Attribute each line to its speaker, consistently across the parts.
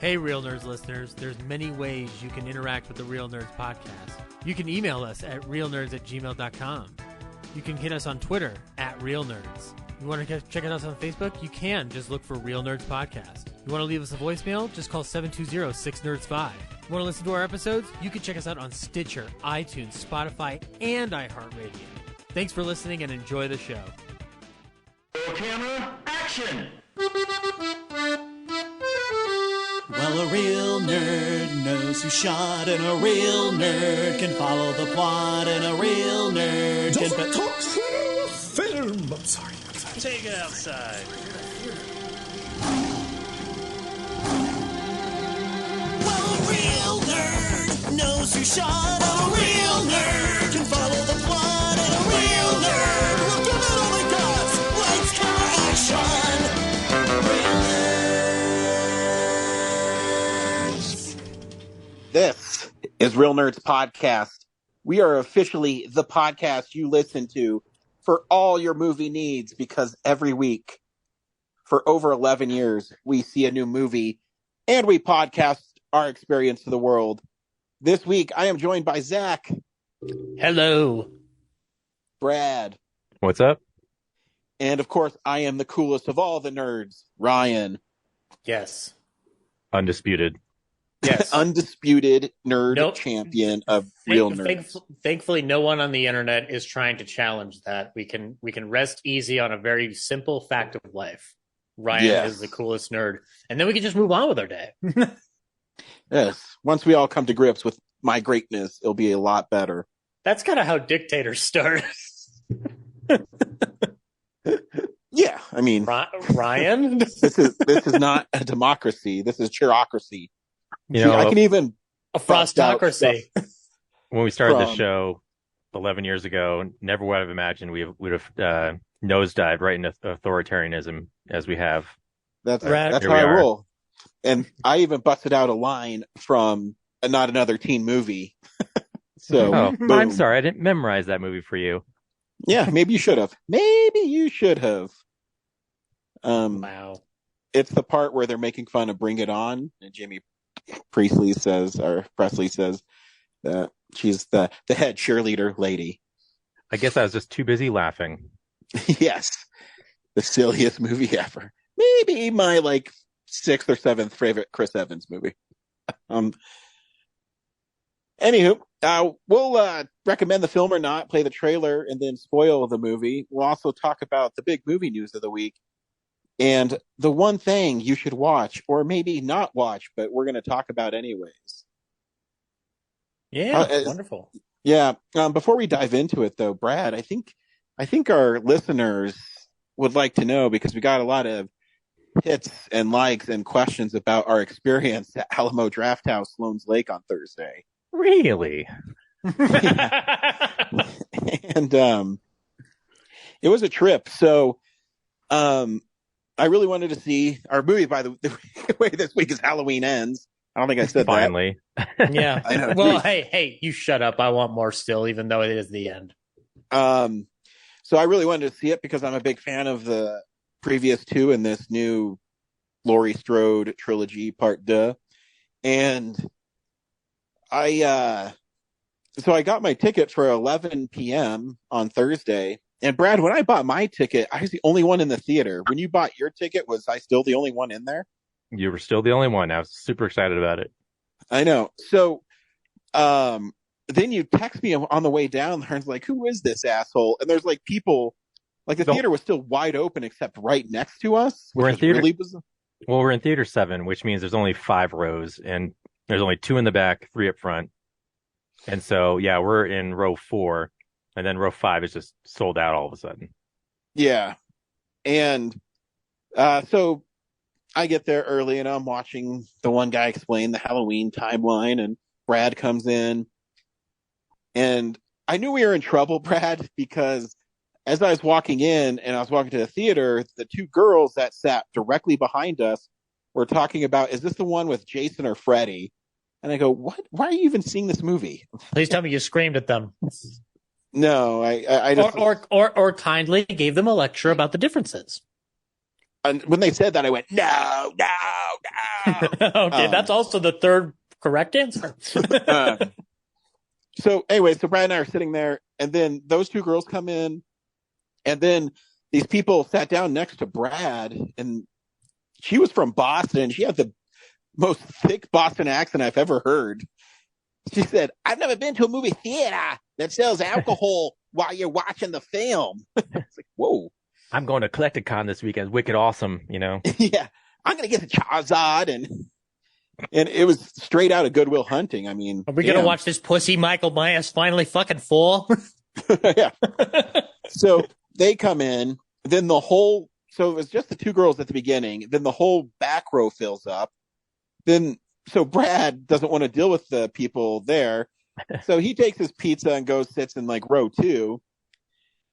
Speaker 1: Hey, Real Nerds listeners, there's many ways you can interact with the Real Nerds podcast. You can email us at realnerds@gmail.com. You can hit us on Twitter @RealNerds. You want to check us out on Facebook? You can. Just look for Real Nerds Podcast. You want to leave us a voicemail? Just call 720-6NERDS5. You want to listen to our episodes? You can check us out on Stitcher, iTunes, Spotify, and iHeartRadio. Thanks for listening and enjoy the show.
Speaker 2: Camera, action!
Speaker 3: Well, a real nerd knows who shot, and a real nerd can follow the plot, and a real nerd
Speaker 4: doesn't talk film. I'm sorry.
Speaker 2: Take it outside.
Speaker 3: Well, a real nerd knows who shot, and a real nerd can follow the plot, and a real nerd will give it all they got. Lights, camera, action. Real nerds.
Speaker 5: This is Real Nerds Podcast. We are officially the podcast you listen to for all your movie needs, because every week for over 11 years, we see a new movie and we podcast our experience to the world. This week, I am joined by Zach.
Speaker 1: Hello.
Speaker 5: Brad.
Speaker 6: What's up?
Speaker 5: And of course, I am the coolest of all the nerds, Ryan.
Speaker 1: Yes.
Speaker 6: Undisputed.
Speaker 1: Yes.
Speaker 5: Undisputed nerd champion of Real Nerds.
Speaker 7: Thankfully, no one on the internet is trying to challenge that. We can rest easy on a very simple fact of life. Ryan is the coolest nerd. And then we can just move on with our day.
Speaker 5: Yes. Once we all come to grips with my greatness, it'll be a lot better.
Speaker 7: That's kind of how dictators start.
Speaker 5: Yeah, I mean,
Speaker 7: Ryan?
Speaker 5: this is not a democracy. This is cheerocracy.
Speaker 6: You know,
Speaker 5: I can even
Speaker 7: a frostocracy.
Speaker 6: When we started the show 11 years ago, never would have imagined we would have nosedived right into authoritarianism as we have.
Speaker 5: That's how I roll. And I even busted out a line from Not Another Teen Movie. So,
Speaker 6: I'm sorry, I didn't memorize that movie for you.
Speaker 5: Yeah, maybe you should have.
Speaker 7: Wow.
Speaker 5: It's the part where they're making fun of Bring It On, and Jimmy Presley says that she's the head cheerleader lady.
Speaker 6: I guess I was just too busy laughing.
Speaker 5: Yes. The silliest movie ever. Maybe my sixth or seventh favorite Chris Evans movie. Anywho, we'll recommend the film or not, play the trailer, and then spoil the movie. We'll also talk about the big movie news of the week and the one thing you should watch, or maybe not watch, but we're going to talk about anyways.
Speaker 7: Yeah, wonderful.
Speaker 5: Yeah. Before we dive into it, though, Brad, I think our listeners would like to know, because we got a lot of hits and likes and questions about our experience at Alamo Drafthouse, Sloan's Lake on Thursday.
Speaker 6: Really?
Speaker 5: And it was a trip. So I really wanted to see our movie. By the way, this week is Halloween Ends. I don't think I said
Speaker 6: Finally.
Speaker 5: that.
Speaker 7: Yeah.
Speaker 5: I know.
Speaker 7: Well, hey, you shut up. I want more still, even though it is the end.
Speaker 5: So I really wanted to see it because I'm a big fan of the previous two in this new Laurie Strode trilogy, Part 2. And I got my ticket for 11 p.m. on Thursday. And Brad, when I bought my ticket, I was the only one in the theater. When you bought your ticket, was I still the only one in there?
Speaker 6: You were still the only one. I was super excited about it.
Speaker 5: I know. So, then you text me on the way down there and it's like, who is this asshole? And there's people, the theater was still wide open except right next to us.
Speaker 6: We're in theater.
Speaker 5: Really bizarre.
Speaker 6: Well, we're in theater 7, which means there's only 5 rows, and there's only 2 in the back, 3 up front. And so, yeah, we're in row 4, and then row 5 is just sold out all of a sudden.
Speaker 5: Yeah. And so I get there early and I'm watching the one guy explain the Halloween timeline, and Brad comes in. And I knew we were in trouble, Brad, because as I was walking in and I was walking to the theater, the 2 girls that sat directly behind us were talking about, is this the one with Jason or Freddy? And I go, what? Why are you even seeing this movie?
Speaker 7: Please tell me you screamed at them.
Speaker 5: No, I just...
Speaker 7: Or kindly gave them a lecture about the differences.
Speaker 5: And when they said that, I went, no.
Speaker 7: Okay, that's also the third correct answer.
Speaker 5: So anyway, so Brad and I are sitting there, and then those two girls come in, and then these people sat down next to Brad, and she was from Boston. She had the most thick Boston accent I've ever heard. She said, I've never been to a movie theater that sells alcohol while you're watching the film. It's like, whoa.
Speaker 6: I'm going to Collecticon this weekend. Wicked awesome, you know?
Speaker 5: Yeah. I'm going to get the Charizard. And it was straight out of Good Will Hunting. I mean,
Speaker 7: are we going to watch this pussy Michael Myers finally fucking fall?
Speaker 5: Yeah. So they come in, then so it was just the two girls at the beginning. Then the whole back row fills up. So Brad doesn't want to deal with the people there. So he takes his pizza and goes sits in like row 2.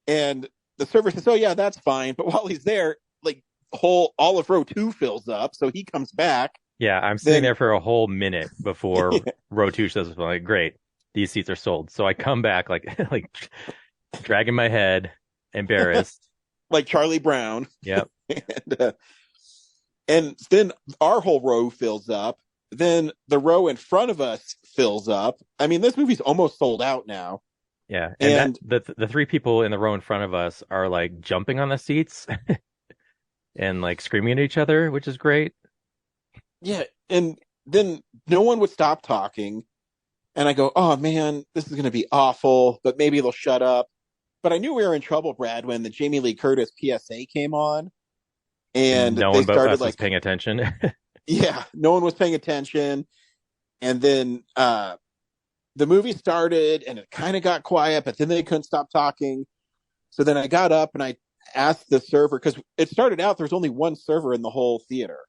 Speaker 5: And the server says, oh yeah, that's fine. But while he's there, like all of row 2 fills up. So he comes back.
Speaker 6: Yeah, I'm sitting there for a whole minute before row 2 says, like, great, these seats are sold. So I come back like dragging my head, embarrassed.
Speaker 5: Like Charlie Brown.
Speaker 6: Yep.
Speaker 5: And then our whole row fills up. Then the row in front of us fills up. I mean, this movie's almost sold out now.
Speaker 6: Yeah. And the three people in the row in front of us are like jumping on the seats and like screaming at each other, which is great.
Speaker 5: Yeah. And then no one would stop talking. And I go, oh man, this is going to be awful, but maybe they'll shut up. But I knew we were in trouble, Brad, when the Jamie Lee Curtis PSA came on. And
Speaker 6: no one but us was paying attention.
Speaker 5: Yeah, no one was paying attention. And then the movie started and it kind of got quiet, but then they couldn't stop talking. So then I got up and I asked the server, because it started out there was only one server in the whole theater.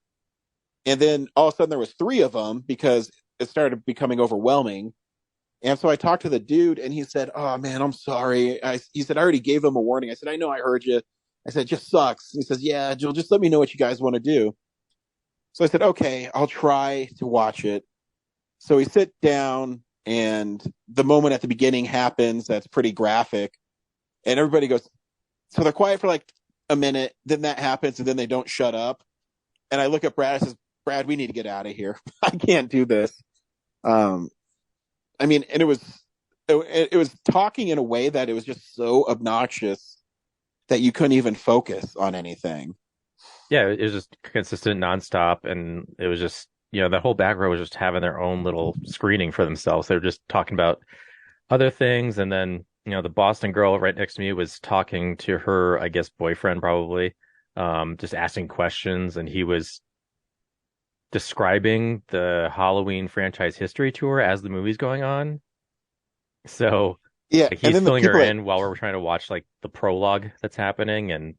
Speaker 5: And then all of a sudden there was 3 of them because it started becoming overwhelming. And so I talked to the dude and he said, oh man, I'm sorry. He said, I already gave them a warning. I said, I know, I heard you. I said, it just sucks. And he says, yeah, Jill, just let me know what you guys want to do. So I said, okay, I'll try to watch it. So we sit down and the moment at the beginning happens that's pretty graphic. And everybody goes, so they're quiet for like a minute. Then that happens and then they don't shut up. And I look at Brad and says, Brad, we need to get out of here. I can't do this. I mean, and it was talking in a way that it was just so obnoxious that you couldn't even focus on anything.
Speaker 6: Yeah, it was just consistent nonstop. And it was just, the whole back row was just having their own little screening for themselves. They were just talking about other things. And then, the Boston girl right next to me was talking to her, I guess, boyfriend probably, just asking questions. And he was describing the Halloween franchise history tour as the movie's going on. So
Speaker 5: yeah,
Speaker 6: he's filling her in while we're trying to watch like the prologue that's happening. And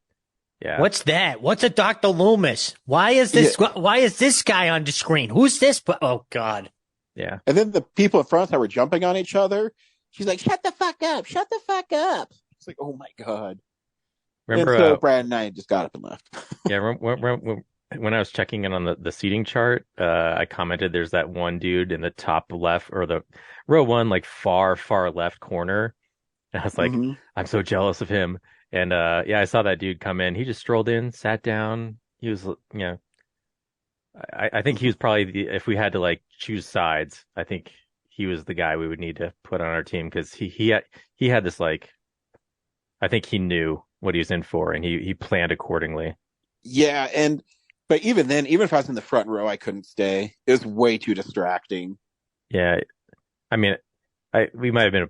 Speaker 6: yeah,
Speaker 7: what's that? What's a Dr. Loomis? Why is this? Yeah. Why is this guy on the screen? Who's this? Oh God.
Speaker 6: Yeah.
Speaker 5: And then the people in front that were jumping on each other. She's like, "Shut the fuck up! Shut the fuck up!" It's like, oh my God. Remember, and so Brad and I just got up and left.
Speaker 6: Yeah. When I was checking in on the seating chart, I commented there's that one dude in the top left or the row 1, like far left corner. And I was like, I'm so jealous of him. And I saw that dude come in. He just strolled in, sat down. He was, I think he was probably if we had to like choose sides, I think he was the guy we would need to put on our team because he had this like, I think he knew what he was in for and he planned accordingly.
Speaker 5: Yeah, but even then, even if I was in the front row, I couldn't stay. It was way too distracting.
Speaker 6: Yeah, I mean, we might have been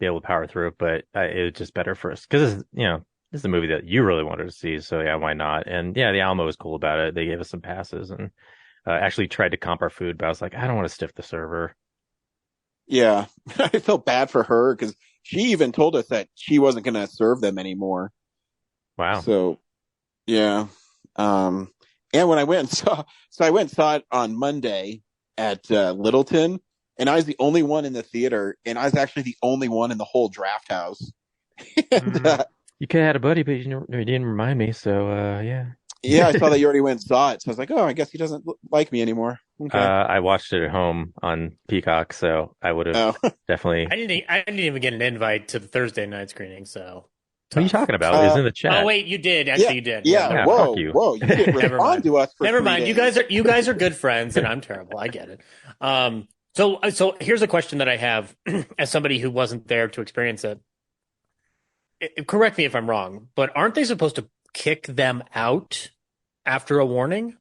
Speaker 6: able to power through it, but it was just better for us because this is a movie that you really wanted to see. So yeah, why not? And yeah, the Alamo was cool about it. They gave us some passes and actually tried to comp our food, but I was like, I don't want to stiff the server.
Speaker 5: Yeah, I felt bad for her because she even told us that she wasn't going to serve them anymore.
Speaker 6: Wow.
Speaker 5: So yeah. And when I went and saw it on Monday at Littleton, and I was the only one in the theater, and I was actually the only one in the whole draft house. And,
Speaker 6: you could have had a buddy, but you didn't remind me, so yeah.
Speaker 5: Yeah, I saw that you already went and saw it, so I was like, oh, I guess he doesn't like me anymore. Okay.
Speaker 6: I watched it at home on Peacock, so I would have definitely.
Speaker 7: I didn't even get an invite to the Thursday night screening, so.
Speaker 6: What are you talking about? It's in the chat.
Speaker 7: Oh wait, you did. Actually, you did.
Speaker 5: Yeah.
Speaker 6: Yeah,
Speaker 5: Whoa.
Speaker 6: fuck you.
Speaker 5: Whoa. You didn't
Speaker 7: Never
Speaker 5: respond
Speaker 7: mind.
Speaker 5: to us for
Speaker 7: Never
Speaker 5: 3
Speaker 7: mind.
Speaker 5: days.
Speaker 7: You guys are good friends, and I'm terrible. I get it. So here's a question that I have as somebody who wasn't there to experience it. Correct me if I'm wrong, but aren't they supposed to kick them out after a warning?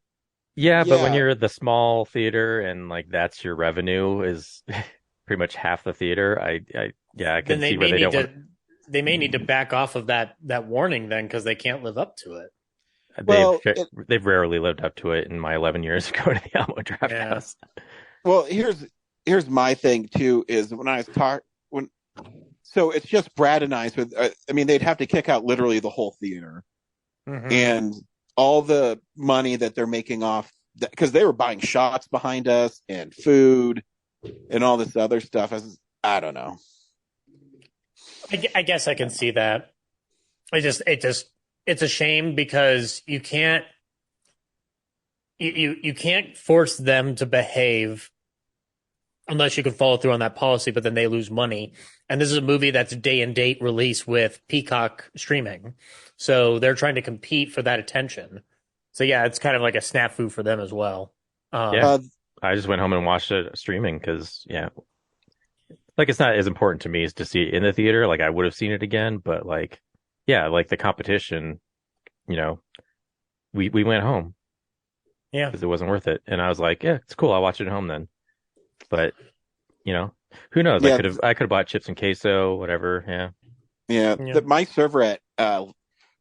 Speaker 6: Yeah, but when
Speaker 5: Yeah.
Speaker 6: you're at the small theater and like that's your revenue is pretty much half the theater, I
Speaker 7: Then
Speaker 6: can
Speaker 7: they
Speaker 6: see where
Speaker 7: may
Speaker 6: they
Speaker 7: need
Speaker 6: don't
Speaker 7: to
Speaker 6: want.
Speaker 7: they may need to back off of that warning then because they can't live up to it.
Speaker 5: Well,
Speaker 6: They've rarely lived up to it in my 11 years of going to the Alamo Draft
Speaker 7: Yeah.
Speaker 6: House.
Speaker 5: Well, here's my thing too. Is when I was so it's just Brad and I. With I mean, they'd have to kick out literally the whole theater,
Speaker 7: Mhm.
Speaker 5: and all the money that they're making off because they were buying shots behind us and food and all this other stuff. I don't know.
Speaker 7: I guess I can see that. It's a shame because you can't force them to behave unless you can follow through on that policy, but then they lose money. And this is a movie that's day and date release with Peacock streaming. So they're trying to compete for that attention. So yeah, it's kind of like a snafu for them as well.
Speaker 6: Yeah. I just went home and watched it streaming because, like it's not as important to me as to see it in the theater. Like I would have seen it again, but like, yeah, like the competition, we went home.
Speaker 7: Yeah.
Speaker 6: Because it wasn't worth it. And I was like, yeah, it's cool. I'll watch it at home then. But, who knows?
Speaker 5: Yeah.
Speaker 6: I could have bought chips and queso, whatever. Yeah.
Speaker 5: Yeah. My server at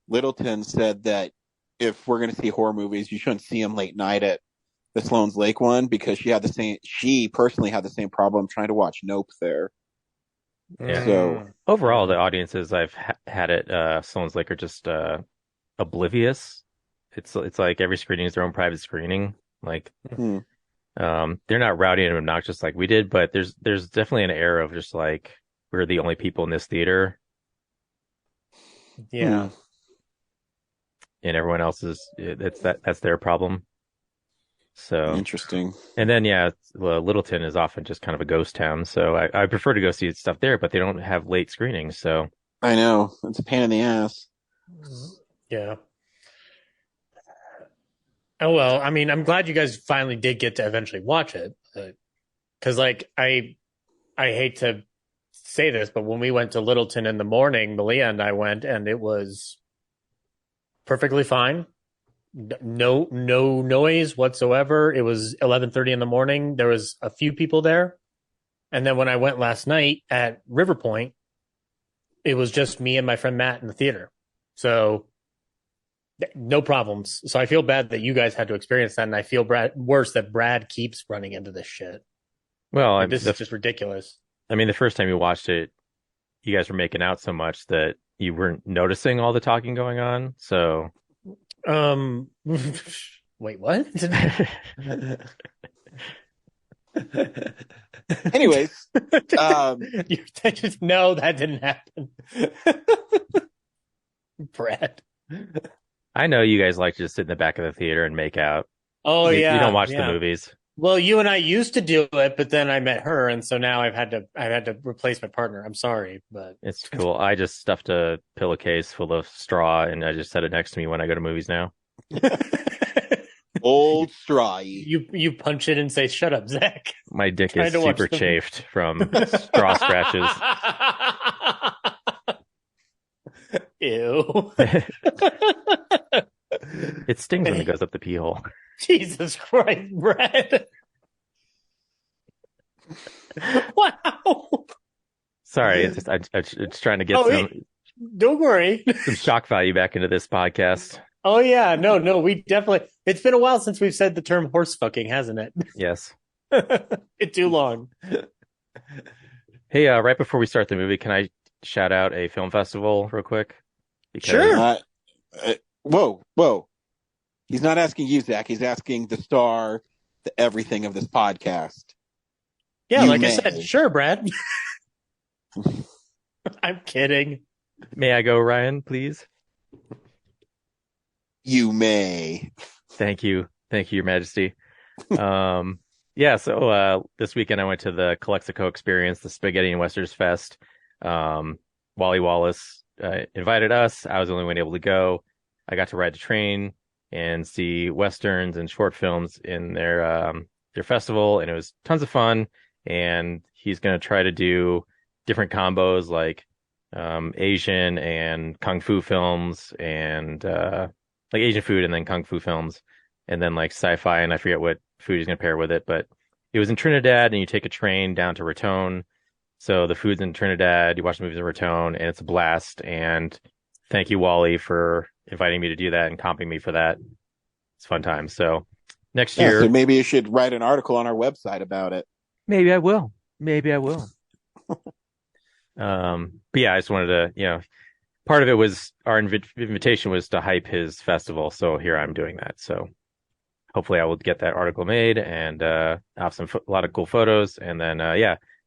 Speaker 5: Littleton said that if we're going to see horror movies, you shouldn't see them late night at the Sloan's Lake one because she personally had the same problem trying to watch Nope there.
Speaker 6: Yeah.
Speaker 5: So
Speaker 6: Overall, the audiences I've had at Sloan's Lake are just oblivious. It's like every screening is their own private screening. Like, they're not rowdy and obnoxious like we did, but there's definitely an air of just like we're the only people in this theater.
Speaker 7: Yeah.
Speaker 6: And everyone else that's their problem. So
Speaker 5: interesting.
Speaker 6: And then Littleton is often just kind of a ghost town, so I prefer to go see stuff there, but they don't have late screenings, so
Speaker 5: I know it's a pain in the ass.
Speaker 7: Yeah. Oh well, I mean, I'm glad you guys finally did get to eventually watch it, because like I hate to say this, but when we went to Littleton in the morning, Malia and I went, and it was perfectly fine. No noise whatsoever. It was 11:30 in the morning. There was a few people there. And then when I went last night at River Point, it was just me and my friend Matt in the theater. So no problems. So I feel bad that you guys had to experience that, and I feel worse that Brad keeps running into this shit.
Speaker 6: Well,
Speaker 7: this is just ridiculous.
Speaker 6: I mean, the first time you watched it, you guys were making out so much that you weren't noticing all the talking going on. So
Speaker 7: wait, what?
Speaker 5: Anyways,
Speaker 7: no, that didn't happen. Brad,
Speaker 6: I know you guys like to just sit in the back of the theater and make out.
Speaker 7: Oh
Speaker 6: you,
Speaker 7: yeah,
Speaker 6: you don't watch
Speaker 7: yeah.
Speaker 6: the movies.
Speaker 7: Well, you and I used to do it, but then I met her, and so now I've had to replace my partner. I'm sorry, but
Speaker 6: It's cool. I just stuffed a pillowcase full of straw and I just set it next to me when I go to movies now.
Speaker 5: old straw.
Speaker 7: you punch it and say, "Shut up, Zach."
Speaker 6: My dick
Speaker 7: Trying
Speaker 6: is
Speaker 7: to watch
Speaker 6: super
Speaker 7: the-
Speaker 6: chafed from straw scratches.
Speaker 7: Ew.
Speaker 6: It stings when it goes up the pee hole.
Speaker 7: Jesus Christ, Brad. Wow.
Speaker 6: Sorry, it's just trying to get
Speaker 7: Don't worry.
Speaker 6: some shock value back into this podcast.
Speaker 7: Oh yeah, no, we definitely. It's been a while since we've said the term horse fucking, hasn't it?
Speaker 6: Yes.
Speaker 7: It's too long.
Speaker 6: Hey, right before we start the movie, can I shout out a film festival real quick?
Speaker 7: Sure.
Speaker 5: Whoa. He's not asking you, Zach. He's asking the star, the everything of this podcast.
Speaker 7: Yeah,
Speaker 5: You
Speaker 7: like I
Speaker 5: may.
Speaker 7: said, sure, Brad. I'm kidding.
Speaker 6: May I go, Ryan, please?
Speaker 5: You may.
Speaker 6: Thank you, Your Majesty. So this weekend I went to the Calexico Experience, the Spaghetti and Westerns Fest. Wally Wallace invited us. I was the only one able to go. I got to ride the train and see westerns and short films in their festival, and it was tons of fun. And he's going to try to do different combos like Asian and kung fu films, and like Asian food and then kung fu films, and then like sci-fi, and I forget what food he's going to pair with it. But it was in Trinidad, and you take a train down to Raton. So the food's in Trinidad, you watch the movies in Raton, and it's a blast. And thank you, Wally, for inviting me to do that and comping me for that. It's a fun time. So next year,
Speaker 5: so maybe you should write an article on our website about it.
Speaker 6: maybe I will. But yeah, I just wanted to, part of it was our invitation was to hype his festival. So here I'm doing that. So hopefully I will get that article made, and I have a lot of cool photos. And then,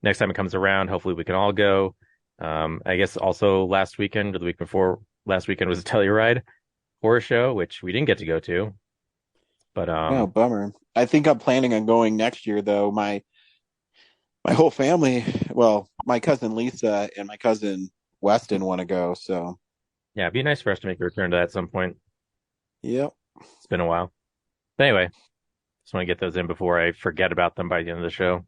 Speaker 6: next time it comes around, hopefully we can all go. I guess also last weekend or the week before last weekend was a Telluride horror show, which we didn't get to go to. But
Speaker 5: oh, bummer. I think I'm planning on going next year, though. My whole family, well, my cousin Lisa and my cousin Weston want to go. So
Speaker 6: yeah, it'd be nice for us to make a return to that at some point.
Speaker 5: Yep.
Speaker 6: It's been a while. But anyway, just want to get those in before I forget about them by the end of the show.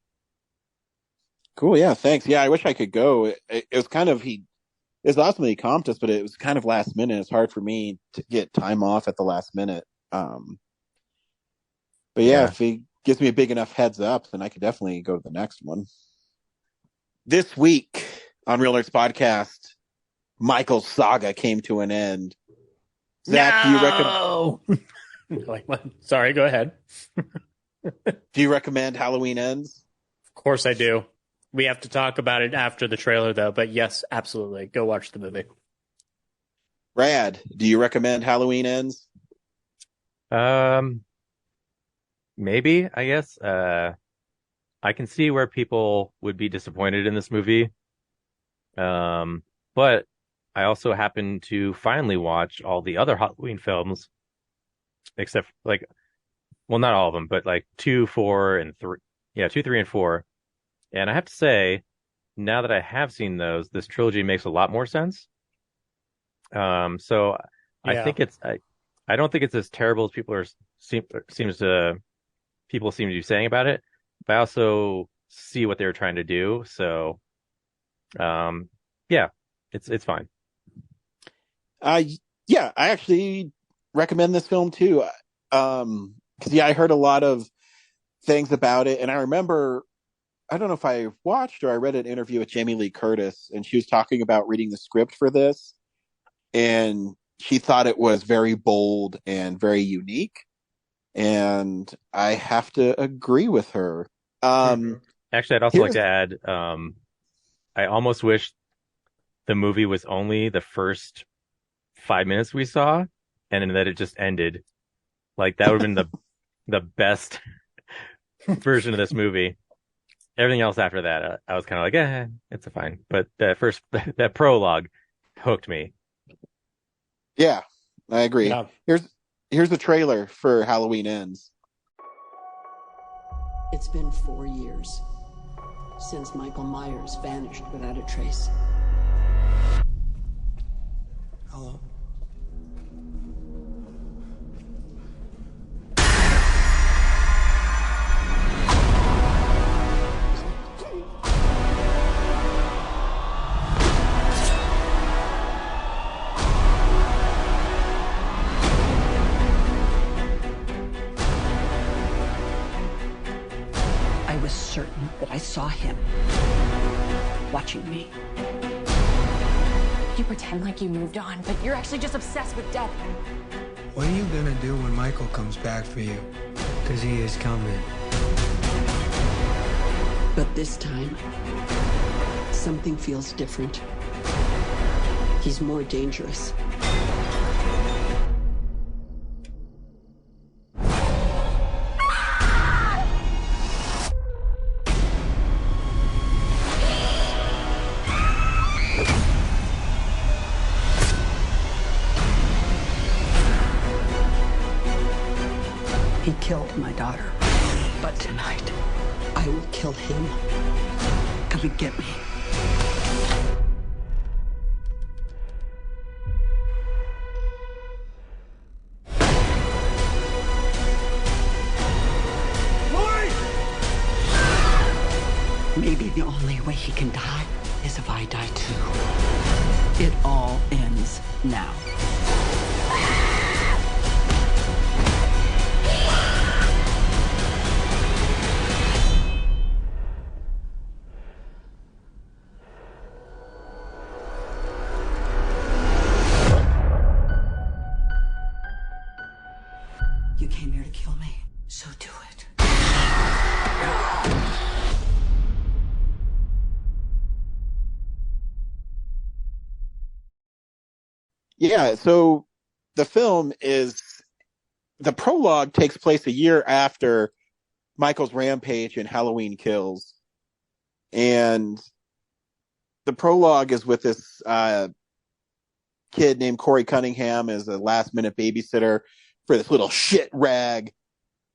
Speaker 5: Cool. Yeah. Thanks. Yeah. I wish I could go. It was kind of, it was awesome that he comped us, but it was kind of last minute. It's hard for me to get time off at the last minute. But yeah, if he gives me a big enough heads up, then I could definitely go to the next one. This week on Real Nerds Podcast, Michael's saga came to an end. Zach, do you recommend?
Speaker 7: Sorry, go ahead.
Speaker 5: Do you recommend Halloween Ends?
Speaker 7: Of course I do. We have to talk about it after the trailer, though. But yes, absolutely. Go watch the movie.
Speaker 5: Brad, do you recommend Halloween Ends?
Speaker 6: Maybe, I guess. I can see where people would be disappointed in this movie. But I also happen to finally watch all the other Halloween films, except not all of them, but like 2, 4, and 3. Yeah, 2, 3, and 4. And I have to say, now that I have seen those, this trilogy makes a lot more sense. So I think I don't think it's as terrible as people seem to be saying about it, but I also see what they were trying to do. So, it's fine.
Speaker 5: Yeah, I actually recommend this film too. Because I heard a lot of things about it, and I remember, I don't know if I watched or I read an interview with Jamie Lee Curtis, and she was talking about reading the script for this, and she thought it was very bold and very unique, and I have to agree with her.
Speaker 6: Actually, I'd also like to add, I almost wish the movie was only the first 5 minutes we saw, and that it just ended. Like, that would have been the best version of this movie. Everything else after that, I was kind of like, it's fine. But that prologue hooked me.
Speaker 5: Yeah, I agree.
Speaker 7: Yeah.
Speaker 5: Here's the trailer for Halloween Ends.
Speaker 8: It's been 4 years since Michael Myers vanished without a trace.
Speaker 4: Hello.
Speaker 8: I was certain that I saw him watching me.
Speaker 9: You pretend like you moved on, but you're actually just obsessed with death.
Speaker 4: What are you gonna do when Michael comes back for you? Because he is coming.
Speaker 8: But this time, something feels different. He's more dangerous. He killed my daughter. But tonight, I will kill him. Come and get me. Maybe the only way he can die is if I die too. It all ends now. You came here to kill me, so do it.
Speaker 5: Yeah, so the prologue takes place a year after Michael's rampage in Halloween Kills. And the prologue is with this kid named Corey Cunningham as a last minute babysitter for this little shit rag,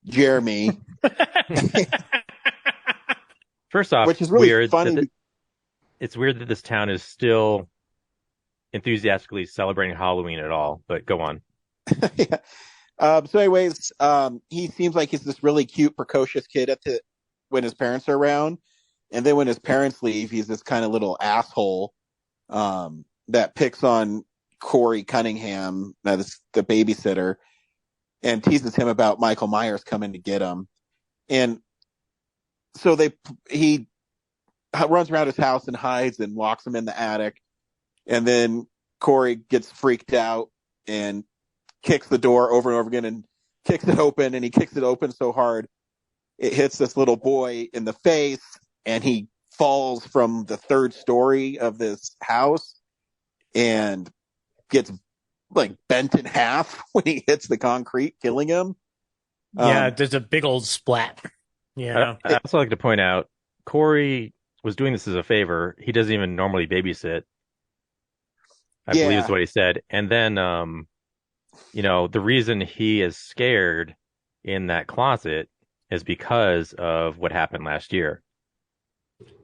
Speaker 5: Jeremy.
Speaker 6: First off,
Speaker 5: which is really
Speaker 6: weird
Speaker 5: funny.
Speaker 6: It's weird that this town is still enthusiastically celebrating Halloween at all, but go on.
Speaker 5: Yeah. So anyways, he seems like he's this really cute, precocious kid when his parents are around. And then when his parents leave, he's this kind of little asshole that picks on Corey Cunningham, that's the babysitter, and teases him about Michael Myers coming to get him. And so he runs around his house and hides and locks him in the attic. And then Corey gets freaked out and kicks the door over and over again and kicks it open. And he kicks it open so hard, it hits this little boy in the face, and he falls from the third story of this house and gets like bent in half when he hits the concrete, killing him.
Speaker 7: Yeah, there's a big old splat. Yeah.
Speaker 6: I also like to point out, Corey was doing this as a favor. He doesn't even normally babysit. I believe is what he said. And then, the reason he is scared in that closet is because of what happened last year.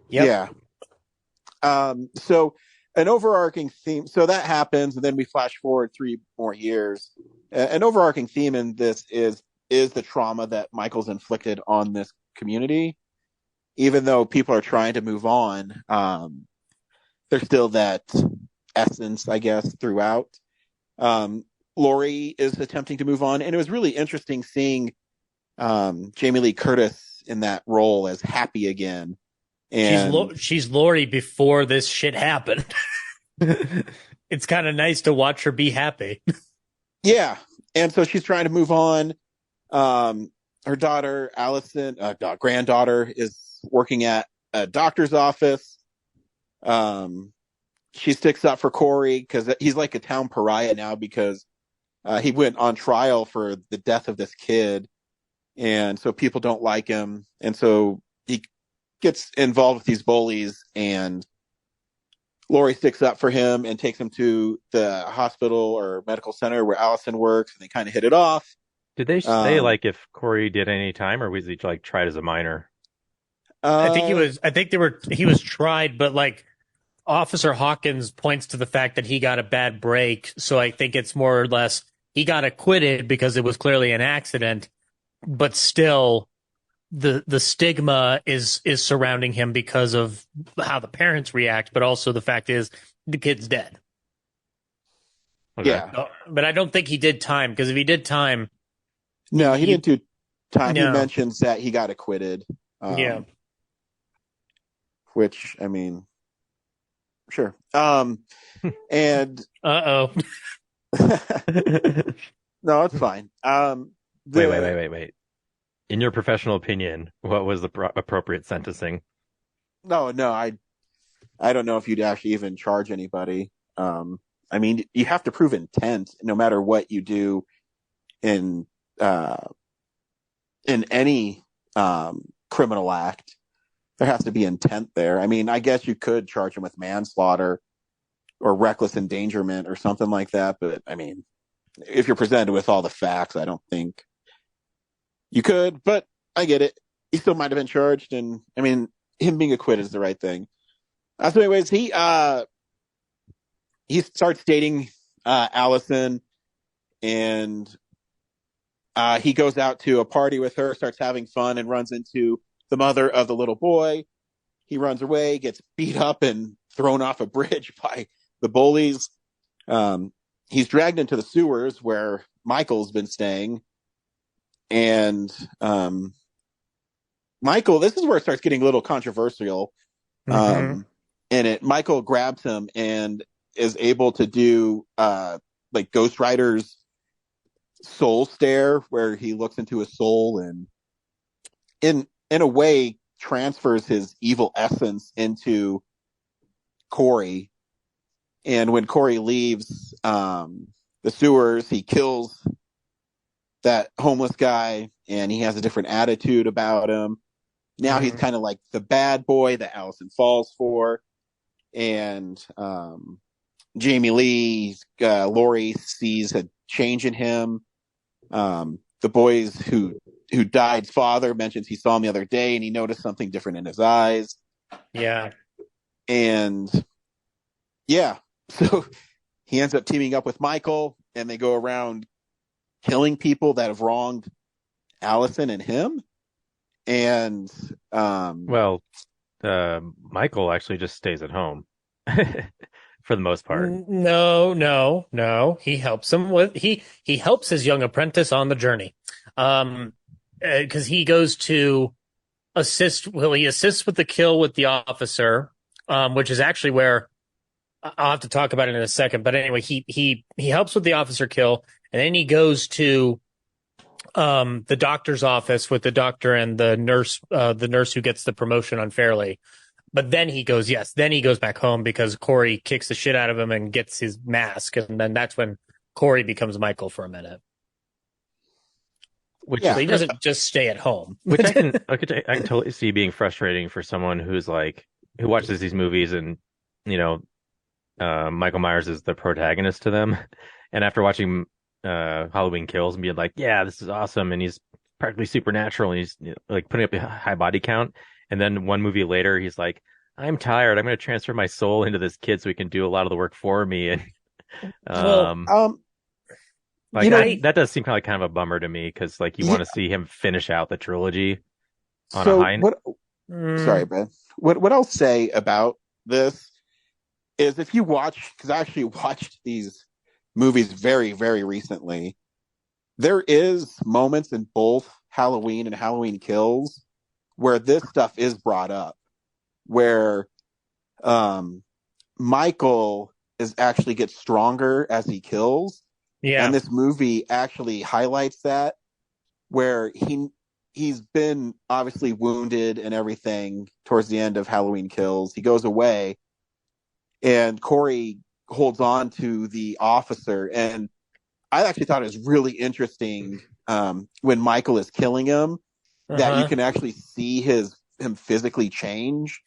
Speaker 5: Yep. Yeah. So an overarching theme. So that happens, and then we flash forward 3 more years. An overarching theme in this is the trauma that Michael's inflicted on this community. Even though people are trying to move on, there's still that essence, I guess, throughout. Laurie is attempting to move on, and it was really interesting seeing Jamie Lee Curtis in that role as Happy again. And
Speaker 7: she's Laurie before this shit happened. It's kind of nice to watch her be happy.
Speaker 5: Yeah, and so she's trying to move on. Her daughter, Allison, granddaughter, is working at a doctor's office. She sticks up for Corey because he's like a town pariah now because he went on trial for the death of this kid. And so people don't like him. And so he gets involved with these bullies, and Laurie sticks up for him and takes him to the hospital or medical center where Allison works, and they kind of hit it off.
Speaker 6: Did they say like if Corey did any time, or was he like tried as a minor?
Speaker 7: I think he was tried, but like Officer Hawkins points to the fact that he got a bad break. So I think it's more or less he got acquitted because it was clearly an accident, but still the stigma is surrounding him because of how the parents react, but also the fact is the kid's dead.
Speaker 6: Okay.
Speaker 5: Yeah.
Speaker 7: But I don't think he did time, because if he did time.
Speaker 5: No, he didn't do time.
Speaker 7: No.
Speaker 5: He mentions that he got acquitted.
Speaker 7: Yeah.
Speaker 5: Which, I mean, sure. And
Speaker 7: Uh-oh.
Speaker 5: no, it's fine.
Speaker 6: Wait. In your professional opinion, what was the appropriate sentencing?
Speaker 5: No, I don't know if you'd actually even charge anybody. I mean, you have to prove intent no matter what you do in any criminal act. There has to be intent there. I mean, I guess you could charge him with manslaughter or reckless endangerment or something like that. But I mean, if you're presented with all the facts, I don't think you could, but I get it. He still might have been charged. And I mean, him being acquitted is the right thing. So anyways, he starts dating Allison, and he goes out to a party with her, starts having fun, and runs into the mother of the little boy. He runs away, gets beat up and thrown off a bridge by the bullies. He's dragged into the sewers where Michael's been staying. And Michael, this is where it starts getting a little controversial. Michael grabs him and is able to do like Ghost Rider's soul stare, where he looks into his soul and in a way transfers his evil essence into Corey. And when Corey leaves the sewers, he kills that homeless guy, and he has a different attitude about him. Now he's kind of like the bad boy that Allison falls for. And Jamie Lee, Laurie sees a change in him. The boys who died's father mentions he saw him the other day, and he noticed something different in his eyes.
Speaker 7: Yeah.
Speaker 5: And yeah, so he ends up teaming up with Michael, and they go around killing people that have wronged Allison and him. And
Speaker 6: Michael actually just stays at home for the most part.
Speaker 7: No. He helps him with he helps his young apprentice on the journey. Because he goes to assist. Well, he assists with the kill with the officer, which is actually where I'll have to talk about it in a second. But anyway, he helps with the officer kill, and then he goes to the doctor's office with the doctor and the nurse who gets the promotion unfairly. But then he goes back home because Corey kicks the shit out of him and gets his mask, and then that's when Corey becomes Michael for a minute. So he doesn't just stay at home.
Speaker 6: Which I can totally see being frustrating for someone who watches these movies and, Michael Myers is the protagonist to them. And after watching Halloween Kills and being like, yeah, this is awesome, and he's practically supernatural, and he's like putting up a high body count, and then one movie later he's like, I'm tired, I'm going to transfer my soul into this kid so he can do a lot of the work for me. And that does seem kind of a bummer to me, because like you want to see him finish out the trilogy on a high.
Speaker 5: Sorry, Ben. What I'll say about this is, if you watch, because I actually watched these movies very, very recently, there is moments in both Halloween and Halloween Kills where this stuff is brought up, where Michael gets stronger as he kills. Yeah. And this movie actually highlights that, where he's been obviously wounded and everything towards the end of Halloween Kills. He goes away, and Corey holds on to the officer. And I actually thought it was really interesting when Michael is killing him, that you can actually see him physically change.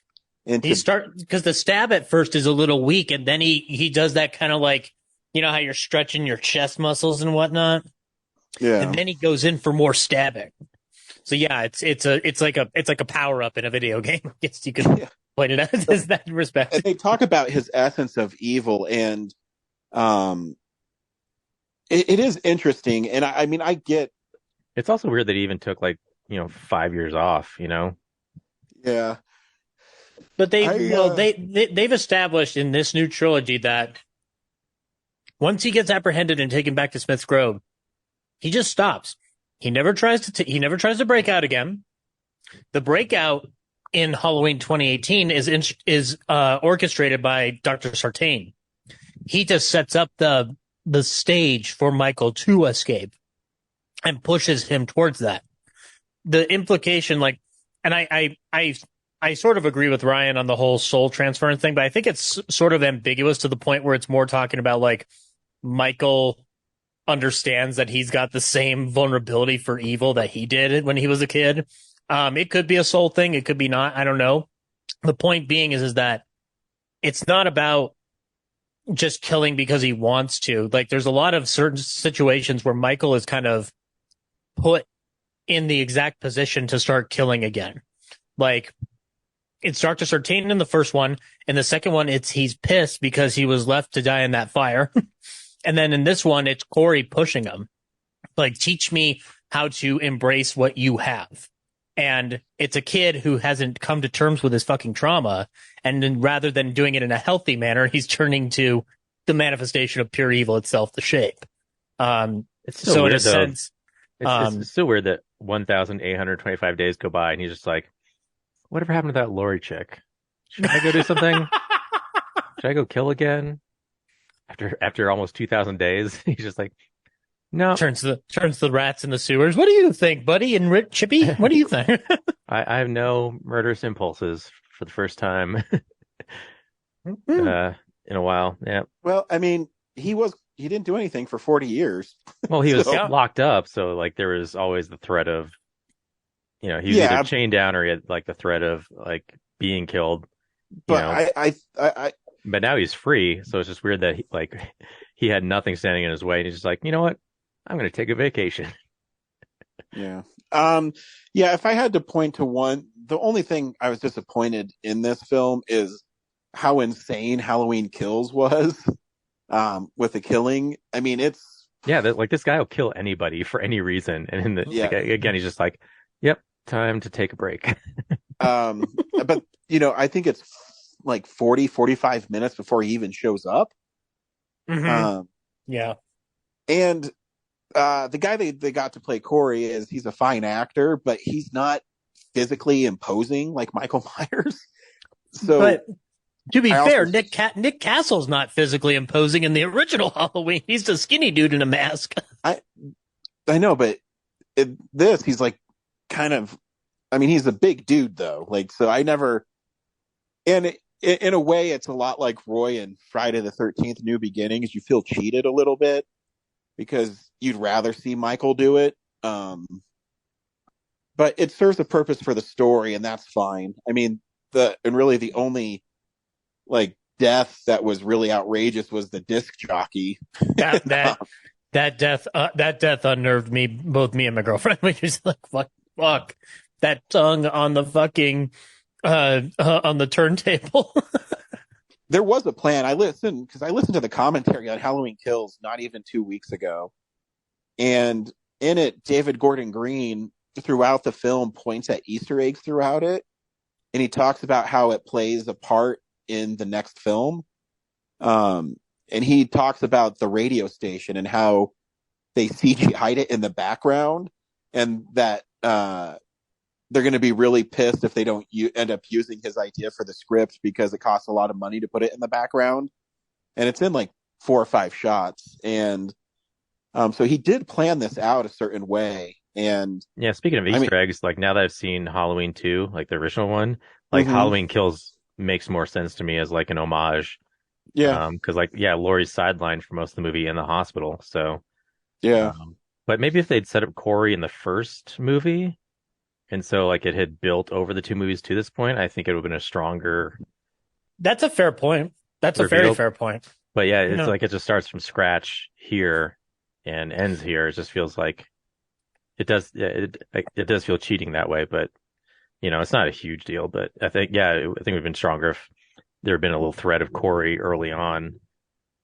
Speaker 7: Because the stab at first is a little weak, and then he does that kind of like, you know how you're stretching your chest muscles and whatnot? Yeah. And then he goes in for more stabbing. So yeah, it's like a power up in a video game. I guess you could point it out as that respect.
Speaker 5: And they talk about his essence of evil, and it is interesting. And I mean, I get.
Speaker 6: It's also weird that he even took 5 years off.
Speaker 5: Yeah.
Speaker 7: But they've established in this new trilogy that once he gets apprehended and taken back to Smith's Grove, he just stops. He never tries to break out again. The breakout in Halloween 2018 is orchestrated by Dr. Sartain. He just sets up the stage for Michael to escape and pushes him towards that. The implication, and I sort of agree with Ryan on the whole soul transference thing, but I think it's sort of ambiguous to the point where it's more talking about Michael understands that he's got the same vulnerability for evil that he did when he was a kid. It could be a soul thing. It could be not. I don't know. The point being is that it's not about just killing because he wants to. There's a lot of certain situations where Michael is kind of put in the exact position to start killing again. It's Dr. Sartain in the first one. In the second one, he's pissed because he was left to die in that fire. And then in this one, it's Corey pushing him. Teach me how to embrace what you have. And it's a kid who hasn't come to terms with his fucking trauma. And then rather than doing it in a healthy manner, he's turning to the manifestation of pure evil itself, the shape.
Speaker 6: It's so
Speaker 7: in
Speaker 6: weird,
Speaker 7: a
Speaker 6: though.
Speaker 7: sense,
Speaker 6: It's so weird that 1,825 days go by and he's just like, whatever happened to that Laurie chick? Should I go do something? Should I go kill again? After almost 2,000 days, he's just like, no.
Speaker 7: turns the rats in the sewers. What do you think, buddy? And Chippy, what do you think?
Speaker 6: I have no murderous impulses for the first time in a while. Yeah.
Speaker 5: Well, I mean, he didn't do anything for 40 years.
Speaker 6: Well, he was
Speaker 5: So-
Speaker 6: locked up, so like there was always the threat of, he was either chained down or he had like the threat of like being killed.
Speaker 5: But I
Speaker 6: But now he's free, so it's just weird that he had nothing standing in his way, and he's just like, you know what? I'm going to take a vacation.
Speaker 5: Yeah. Yeah, if I had to point to one, the only thing I was disappointed in this film is how insane Halloween Kills was, with the killing. I mean, it's...
Speaker 6: Yeah, this guy will kill anybody for any reason. And again, he's just like, yep, time to take a break.
Speaker 5: But, I think it's like 45 minutes before he even shows up.
Speaker 7: Mm-hmm. Yeah.
Speaker 5: And the guy they got to play Corey he's a fine actor, but he's not physically imposing like Michael Myers. So,
Speaker 7: but to be fair, Nick Castle's not physically imposing in the original Halloween. He's the skinny dude in a mask.
Speaker 5: I know, but he's like kind of. I mean, he's a big dude though. Like, so I never. And in a way, it's a lot like Roy in Friday the 13th: New Beginnings. You feel cheated a little bit because you'd rather see Michael do it. But it serves a purpose for the story, and that's fine. I mean, really the only like death that was really outrageous was the disc jockey.
Speaker 7: That death unnerved me, both me and my girlfriend. We just like fuck that tongue on the fucking on the turntable.
Speaker 5: There was a plan. I listened to the commentary on Halloween Kills not even 2 weeks ago, and in it, David Gordon Green throughout the film points at Easter eggs throughout it, and he talks about how it plays a part in the next film. And he talks about the radio station and how they CGI'd it in the background, and that they're going to be really pissed if they don't end up using his idea for the script because it costs a lot of money to put it in the background. And it's in like 4 or 5 shots. And so he did plan this out a certain way. And
Speaker 6: yeah, speaking of Easter eggs, like now that I've seen Halloween 2, like the original one, like Halloween Kills makes more sense to me as like an homage.
Speaker 5: Yeah.
Speaker 6: Because Laurie's sidelined for most of the movie in the hospital. So
Speaker 5: yeah.
Speaker 6: But maybe if they'd set up Corey in the first movie, and so like it had built over the 2 movies to this point, I think it would have been a stronger.
Speaker 7: That's a fair point. That's reveal. A very fair point.
Speaker 6: But yeah, it's like it just starts from scratch here and ends here. It just feels like it does. It does feel cheating that way, but it's not a huge deal. But I think we've been stronger if there had been a little threat of Corey early on.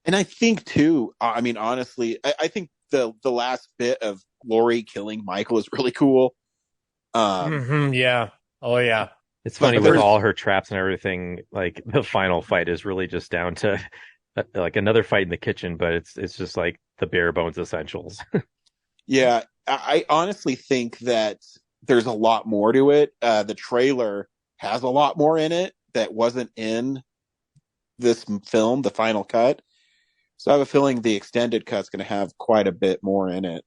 Speaker 5: And I think too, I mean, honestly, I think the last bit of Laurie killing Michael is really cool.
Speaker 7: Yeah. Oh yeah.
Speaker 6: It's funny with all her traps and everything. Like the final fight is really just down to like another fight in the kitchen, but it's just like the bare bones essentials.
Speaker 5: Yeah, I honestly think that there's a lot more to it. The trailer has a lot more in it that wasn't in this film, the final cut. So I have a feeling the extended cut's going to have quite a bit more in it.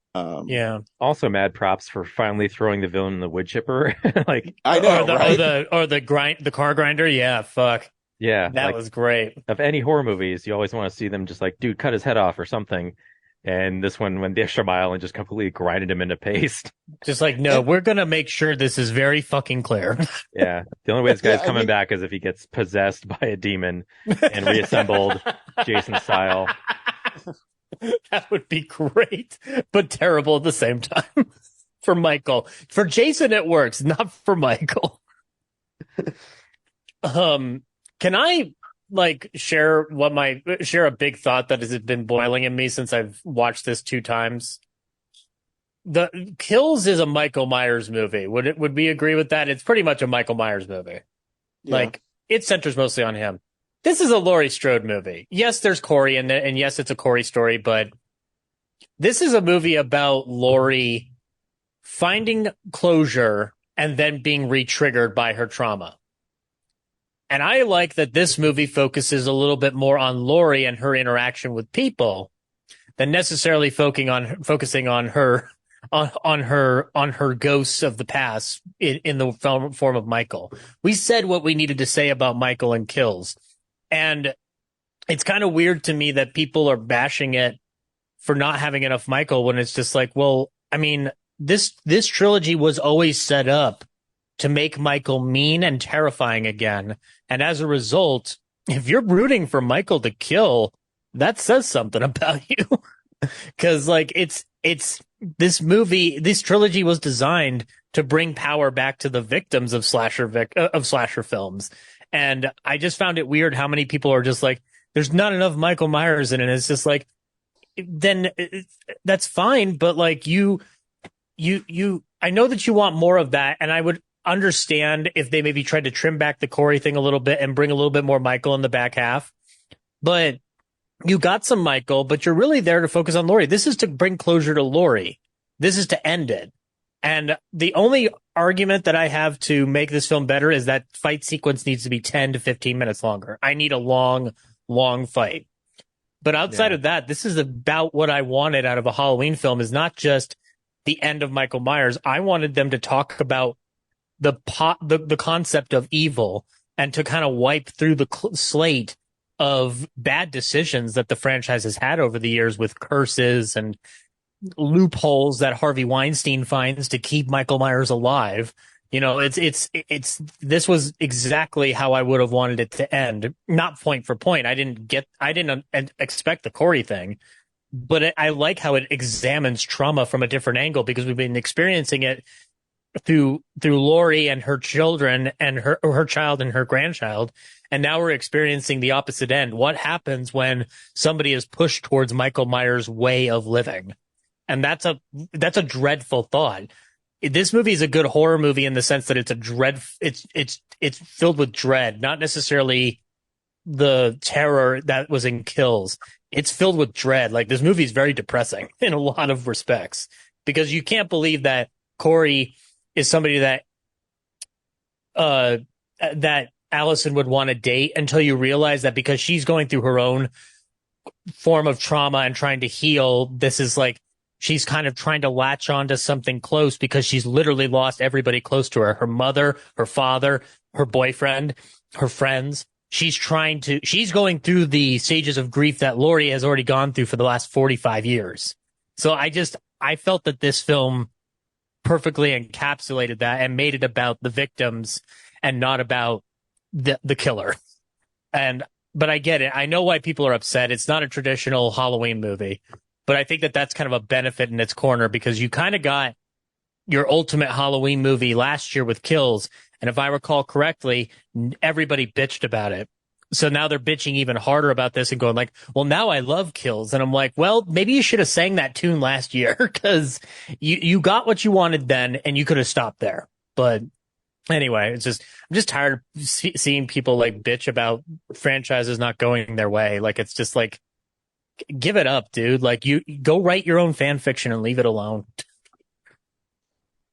Speaker 7: Yeah.
Speaker 6: Also, mad props for finally throwing the villain in the wood chipper. Like
Speaker 5: I know,
Speaker 7: the car grinder. Yeah, fuck.
Speaker 6: Yeah,
Speaker 7: that was great.
Speaker 6: Of any horror movies, you always want to see them just like, dude, cut his head off or something. And this one went the extra mile and just completely grinded him into paste.
Speaker 7: Just like, no, we're gonna make sure this is very fucking clear.
Speaker 6: Yeah, the only way this guy's coming back is if he gets possessed by a demon and reassembled Jason style.
Speaker 7: That would be great, but terrible at the same time. For Michael, for Jason, it works, not for Michael. Can I share a big thought that has been boiling in me since I've watched this 2 times? the Kills is a Michael Myers movie. Would we agree with that? It's pretty much a Michael Myers movie.
Speaker 5: Yeah.
Speaker 7: Like, it centers mostly on him. This is a Laurie Strode movie. Yes, there's Corey in it, and yes, it's a Corey story, but this is a movie about Laurie finding closure and then being re-triggered by her trauma. And I like that this movie focuses a little bit more on Laurie and her interaction with people than necessarily focusing on her ghosts of the past in the form of Michael. We said what we needed to say about Michael and Kills, and it's kind of weird to me that people are bashing it for not having enough Michael when it's just like, well, I mean, this trilogy was always set up to make Michael mean and terrifying again, and as a result, if you're rooting for Michael to kill, that says something about you. Because like it's this trilogy was designed to bring power back to the victims of slasher films, and I just found it weird how many people are just like, there's not enough Michael Myers in it. It's just like, then that's fine, but like you I know that you want more of that, and I would understand if they maybe tried to trim back the Corey thing a little bit and bring a little bit more Michael in the back half, but you got some Michael, but you're really there to focus on Laurie. This is to bring closure to Laurie. This is to end it. And the only argument that I have to make this film better is that fight sequence needs to be 10 to 15 minutes longer. I need a long, long fight. But outside of that, this is about what I wanted out of a Halloween film, is not just the end of Michael Myers. I wanted them to talk about the concept of evil and to kind of wipe through the slate of bad decisions that the franchise has had over the years, with curses and loopholes that Harvey Weinstein finds to keep Michael Myers alive. You know, this was exactly how I would have wanted it to end. Not point for point. I didn't expect the Corey thing, but I like how it examines trauma from a different angle, because we've been experiencing it through Laurie and her children and her child and her grandchild. And now we're experiencing the opposite end. What happens when somebody is pushed towards Michael Myers' way of living? And that's a dreadful thought. This movie is a good horror movie in the sense that it's filled with dread, not necessarily the terror that was in Kills. It's filled with dread. Like, this movie is very depressing in a lot of respects, because you can't believe that Corey is somebody that Allison would want to date, until you realize that because she's going through her own form of trauma and trying to heal, this is like, she's kind of trying to latch on to something close, because she's literally lost everybody close to her mother, her father, her boyfriend, her friends. She's going through the stages of grief that Laurie has already gone through for the last 45 years. So I felt that this film perfectly encapsulated that and made it about the victims and not about the killer. But I get it. I know why people are upset. It's not a traditional Halloween movie, but I think that that's kind of a benefit in its corner, because you kind of got your ultimate Halloween movie last year with Kills. And if I recall correctly, everybody bitched about it. So now they're bitching even harder about this and going like, well, now I love Kills. And I'm like, well, maybe you should have sang that tune last year, because you got what you wanted then, and you could have stopped there. But anyway, I'm just tired of seeing people like bitch about franchises not going their way. Like, it's just like, give it up, dude. Like, you go write your own fan fiction and leave it alone.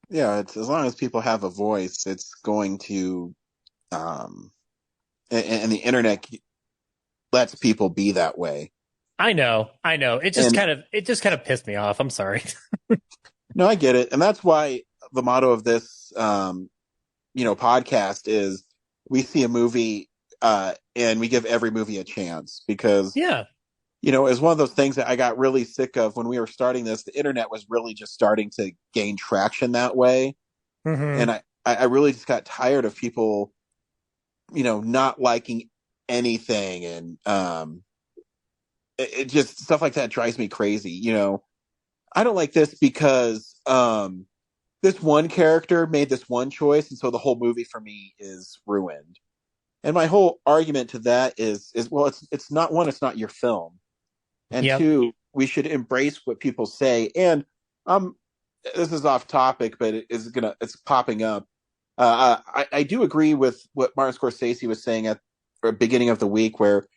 Speaker 5: Yeah, it's, as long as people have a voice, it's going to, and the internet lets people be that way.
Speaker 7: I know. It just kind of pissed me off. I'm sorry.
Speaker 5: No, I get it. And that's why the motto of this, podcast is, we see a movie, and we give every movie a chance, because,
Speaker 7: yeah,
Speaker 5: it's one of those things that I got really sick of when we were starting this. The internet was really just starting to gain traction that way.
Speaker 7: Mm-hmm.
Speaker 5: And I really just got tired of people, not liking anything. And, it just, stuff like that drives me crazy. I don't like this because, this one character made this one choice, and so the whole movie for me is ruined. And my whole argument to that is well, it's not your film. And
Speaker 7: Yep.
Speaker 5: two, we should embrace what people say. And this is off topic, but it's popping up. I do agree with what Martin Scorsese was saying at the beginning of the week, where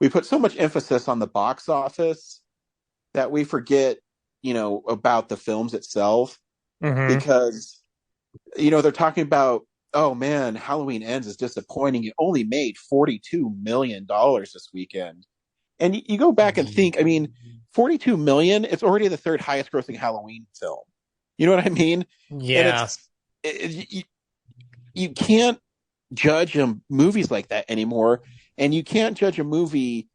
Speaker 5: we put so much emphasis on the box office that we forget, about the films itself.
Speaker 7: Mm-hmm.
Speaker 5: Because, they're talking about, oh man, Halloween Ends is disappointing. It only made $42 million this weekend. And you go back and think, I mean, 42 million, it's already the third highest grossing Halloween film. You know what I mean?
Speaker 7: Yeah.
Speaker 5: And you can't judge movies like that anymore. And you can't judge a movie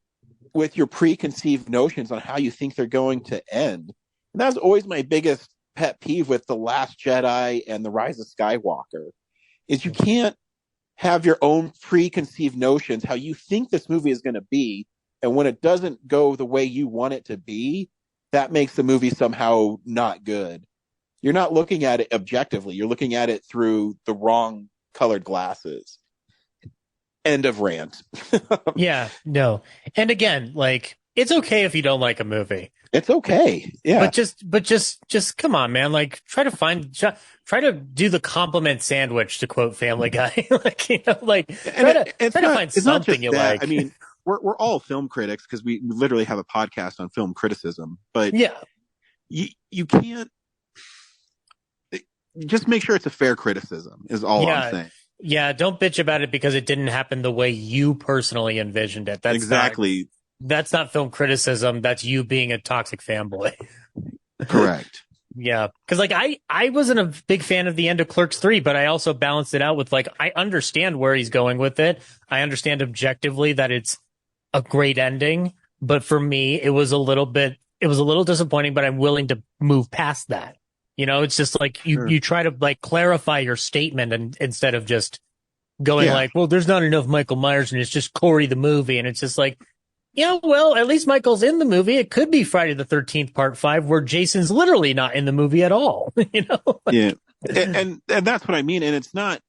Speaker 5: with your preconceived notions on how you think they're going to end. And that's always my biggest pet peeve with The Last Jedi and The Rise of Skywalker, is you can't have your own preconceived notions, how you think this movie is going to be. And when it doesn't go the way you want it to be, that makes the movie somehow not good. You're not looking at it objectively. You're looking at it through the wrong colored glasses. End of rant.
Speaker 7: Yeah, no. And again, like, it's okay if you don't like a movie.
Speaker 5: It's okay. Yeah.
Speaker 7: But just come on, man. Like, try to do the compliment sandwich, to quote Family Guy. Like, try to find something you like.
Speaker 5: I mean, we're all film critics because we literally have a podcast on film criticism, but
Speaker 7: yeah,
Speaker 5: you can't just make sure it's a fair criticism is all I'm saying.
Speaker 7: Yeah, don't bitch about it because it didn't happen the way you personally envisioned it. That's
Speaker 5: exactly.
Speaker 7: That's not film criticism. That's you being a toxic fanboy.
Speaker 5: Correct.
Speaker 7: Yeah. Because, like, I wasn't a big fan of the end of Clerks 3, but I also balanced it out with, like, I understand where he's going with it. I understand objectively that it's a great ending. But for me, it was a little disappointing, but I'm willing to move past that. It's just like you try to, like, clarify your statement and instead of just going like, well, there's not enough Michael Myers and it's just Corey the movie. And it's just like, yeah, well, at least Michael's in the movie. It could be Friday the 13th part 5 where Jason's literally not in the movie at all.
Speaker 5: Yeah. And that's what I mean. And it's not,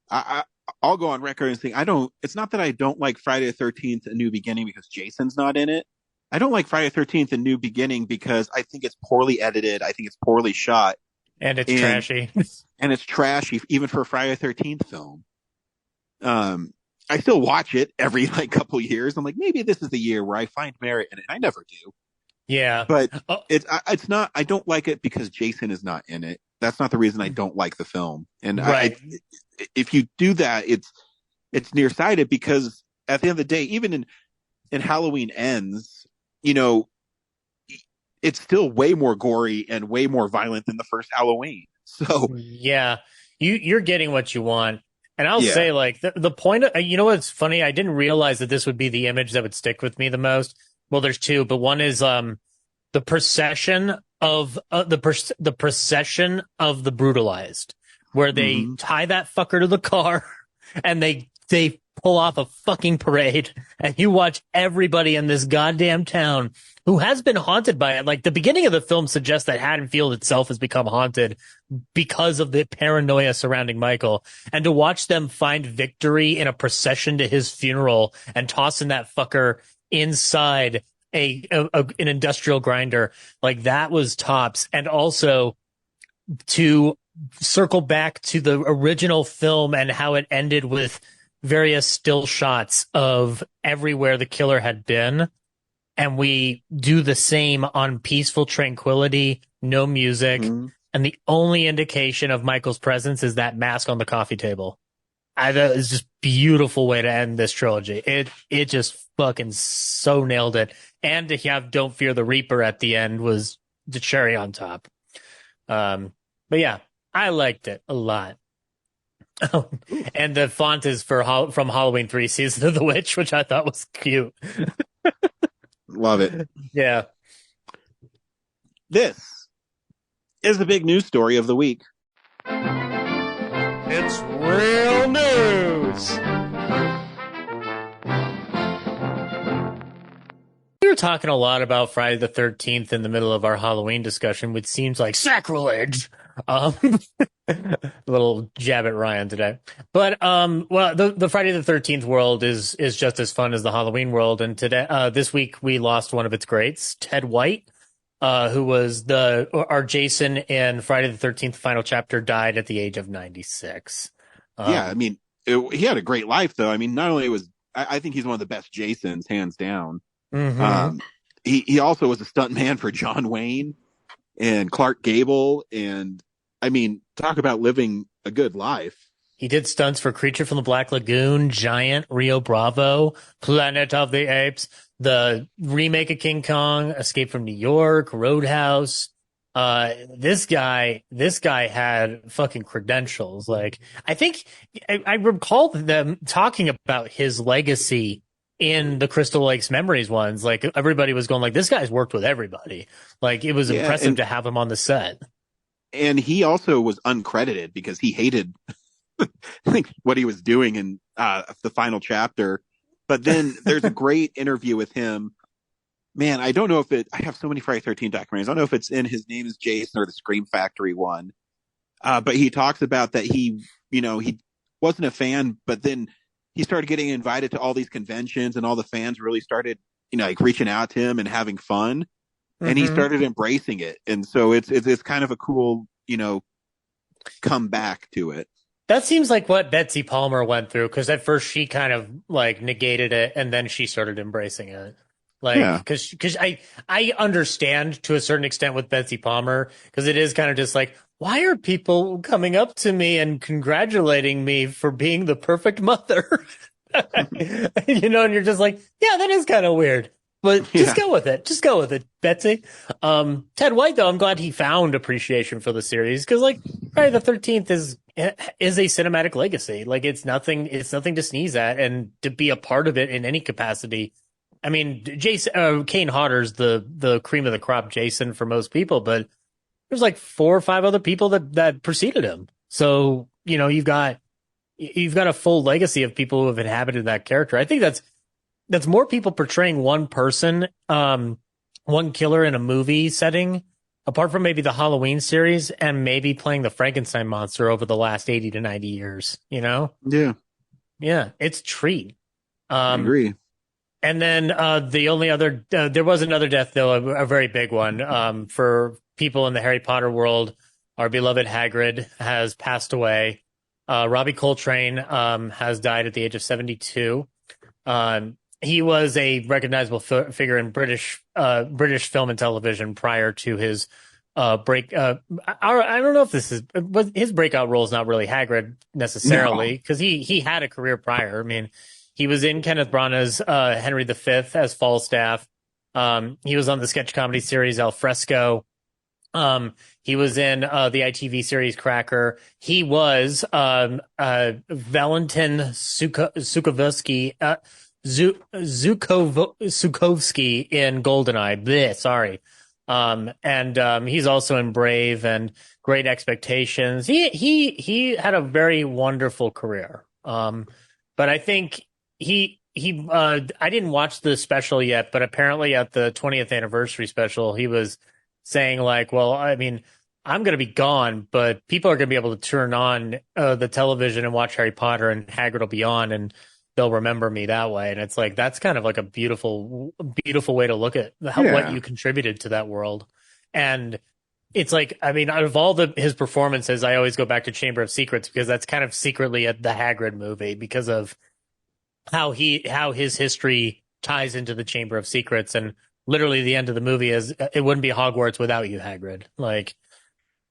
Speaker 5: I'll go on record and say, it's not that I don't like Friday the 13th, A New Beginning because Jason's not in it. I don't like Friday the 13th, A New Beginning because I think it's poorly edited. I think it's poorly shot.
Speaker 7: And it's trashy.
Speaker 5: And it's trashy, even for a Friday the 13th film. I still watch it every couple years. I'm like, maybe this is the year where I find merit in it. I never do.
Speaker 7: Yeah.
Speaker 5: But it's not, I don't like it because Jason is not in it. That's not the reason I don't like the film. And
Speaker 7: right.
Speaker 5: If you do that, it's nearsighted because at the end of the day, even in Halloween Ends, it's still way more gory and way more violent than the first Halloween. So
Speaker 7: yeah, you're getting what you want. And I'll say, like, the point of, what's funny? I didn't realize that this would be the image that would stick with me the most. Well, there's two, but one is the procession of the procession of the brutalized, where they tie that fucker to the car and they pull off a fucking parade, and you watch everybody in this goddamn town who has been haunted by it. Like, the beginning of the film suggests that Haddonfield itself has become haunted because of the paranoia surrounding Michael, and to watch them find victory in a procession to his funeral and tossing that fucker inside an industrial grinder, like, that was tops. And also to circle back to the original film and how it ended with various still shots of everywhere the killer had been. And we do the same on Peaceful Tranquility, no music. And the only indication of Michael's presence is that mask on the coffee table. I thought it was just beautiful way to end this trilogy. It just fucking so nailed it. And to have Don't Fear the Reaper at the end was the cherry on top. But yeah, I liked it a lot. And the font is from Halloween 3 Season of the Witch, which I thought was cute.
Speaker 5: Love it.
Speaker 7: Yeah.
Speaker 5: This is the big news story of the week.
Speaker 7: It's real news. We were talking a lot about Friday the 13th in the middle of our Halloween discussion, which seems like sacrilege. Little jab at Ryan today. But well, the Friday the 13th world is just as fun as the Halloween world. And today, this week, we lost one of its greats, Ted White. who was our Jason in Friday the 13th final chapter, died at the age of 96.
Speaker 5: Yeah, I mean, he had a great life, though. I mean, not only I think he's one of the best Jasons, hands down.
Speaker 7: Mm-hmm.
Speaker 5: He also was a stunt man for John Wayne and Clark Gable. And I mean, talk about living a good life.
Speaker 7: He did stunts for Creature from the Black Lagoon, Giant, Rio Bravo, Planet of the Apes, the remake of King Kong, Escape from New York, Roadhouse. This guy had fucking credentials. Like, I think I recall them talking about his legacy in the Crystal Lakes Memories ones. Like, everybody was going like, this guy's worked with everybody. Like, it was impressive to have him on the set.
Speaker 5: And he also was uncredited because he hated what he was doing in the final chapter. But then there's a great interview with him. Man, I don't know if I have so many Friday 13 documentaries. I don't know if it's in His Name is Jason or the Scream Factory one. But he talks about that he wasn't a fan, but then he started getting invited to all these conventions and all the fans really started, like reaching out to him and having fun. And he started embracing it. And so it's kind of a cool, come back to it.
Speaker 7: That seems like what Betsy Palmer went through, because at first she kind of like negated it and then she started embracing it. Like, because I understand to a certain extent with Betsy Palmer, because it is kind of just like, why are people coming up to me and congratulating me for being the perfect mother? And you're just like, yeah, that is kind of weird. But just go with it. Just go with it, Betsy. Ted White, though, I'm glad he found appreciation for the series, because like Friday the 13th is a cinematic legacy. Like, it's nothing to sneeze at, and to be a part of it in any capacity. I mean, Kane Hodder's the cream of the crop Jason for most people, but there's like 4 or 5 other people that preceded him. So, you've got a full legacy of people who have inhabited that character. I think that's more people portraying one person, one killer in a movie setting, apart from maybe the Halloween series and maybe playing the Frankenstein monster over the last 80 to 90 years, Yeah. Yeah, it's a treat.
Speaker 5: I agree.
Speaker 7: And then the only other, there was another death, though, a very big one. For people in the Harry Potter world, our beloved Hagrid has passed away. Robbie Coltrane has died at the age of 72. He was a recognizable figure in British film and television prior to his break. I don't know if this is, but his breakout role is not really Hagrid necessarily, because he had a career prior. I mean, he was in Kenneth Branagh's Henry V as Falstaff. He was on the sketch comedy series Al Fresco. He was in the ITV series Cracker. He was Valentin Sukovsky in Goldeneye. Bleh, sorry. And he's also in Brave and Great Expectations. He had a very wonderful career. But I think I didn't watch the special yet, but apparently at the 20th anniversary special, he was saying like, well, I mean, I'm going to be gone, but people are going to be able to turn on the television and watch Harry Potter, and Hagrid will be on, and they'll remember me that way. And it's like, that's kind of like a beautiful, beautiful way to look at what you contributed to that world. And it's like, I mean, out of all his performances, I always go back to Chamber of Secrets, because that's kind of secretly the Hagrid movie, because of how his history ties into the Chamber of Secrets. And literally the end of the movie is, it wouldn't be Hogwarts without you, Hagrid. Like,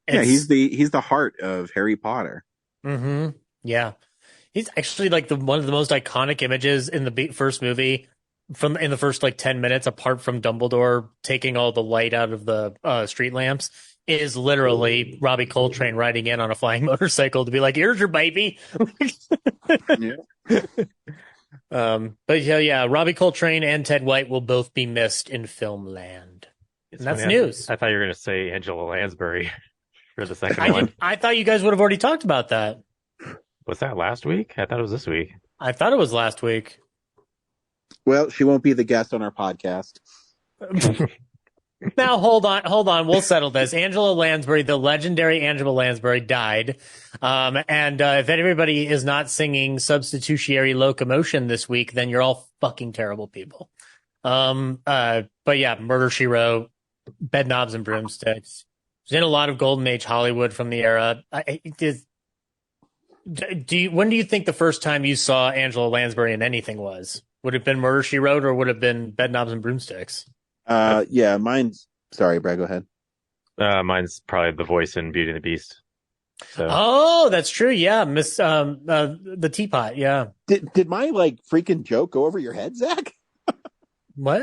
Speaker 5: he's the heart of Harry Potter.
Speaker 7: Mm-hmm. Yeah. He's actually like one of the most iconic images in the first movie, in the first like 10 minutes, apart from Dumbledore taking all the light out of the street lamps, is literally Robbie Coltrane riding in on a flying motorcycle to be like, here's your baby. But yeah, Robbie Coltrane and Ted White will both be missed in film land. And that's news.
Speaker 6: I thought you were going to say Angela Lansbury for the second one.
Speaker 7: I thought you guys would have already talked about that.
Speaker 6: Was that last week? I thought it was this week.
Speaker 7: I thought it was last week.
Speaker 5: Well, she won't be the guest on our podcast.
Speaker 7: Now, hold on. We'll settle this. Angela Lansbury, the legendary Angela Lansbury, died. And if everybody is not singing Substitutionary Locomotion this week, then you're all fucking terrible people. But yeah, Murder, She Wrote, Bed Knobs and Broomsticks. She's in a lot of Golden Age Hollywood from the era. When do you think the first time you saw Angela Lansbury in anything was? Would it have been Murder, She Wrote, or would it have been Bed Knobs and Broomsticks?
Speaker 5: Yeah, mine's. Sorry, Brad. Go ahead.
Speaker 6: Mine's probably the voice in Beauty and the Beast. So.
Speaker 7: Oh, that's true. Yeah, Miss the teapot. Yeah.
Speaker 5: Did my freaking joke go over your head, Zach?
Speaker 7: What?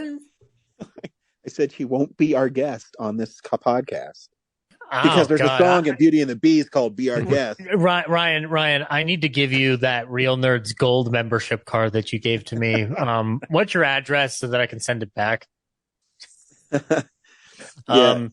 Speaker 5: I said she won't be our guest on this podcast
Speaker 7: Oh,
Speaker 5: because there's
Speaker 7: God.
Speaker 5: a song in Beauty and the Beast called "Be Our Guest."
Speaker 7: Ryan, I need to give you that Real Nerds Gold membership card that you gave to me. What's your address so that I can send it back?
Speaker 5: Yeah.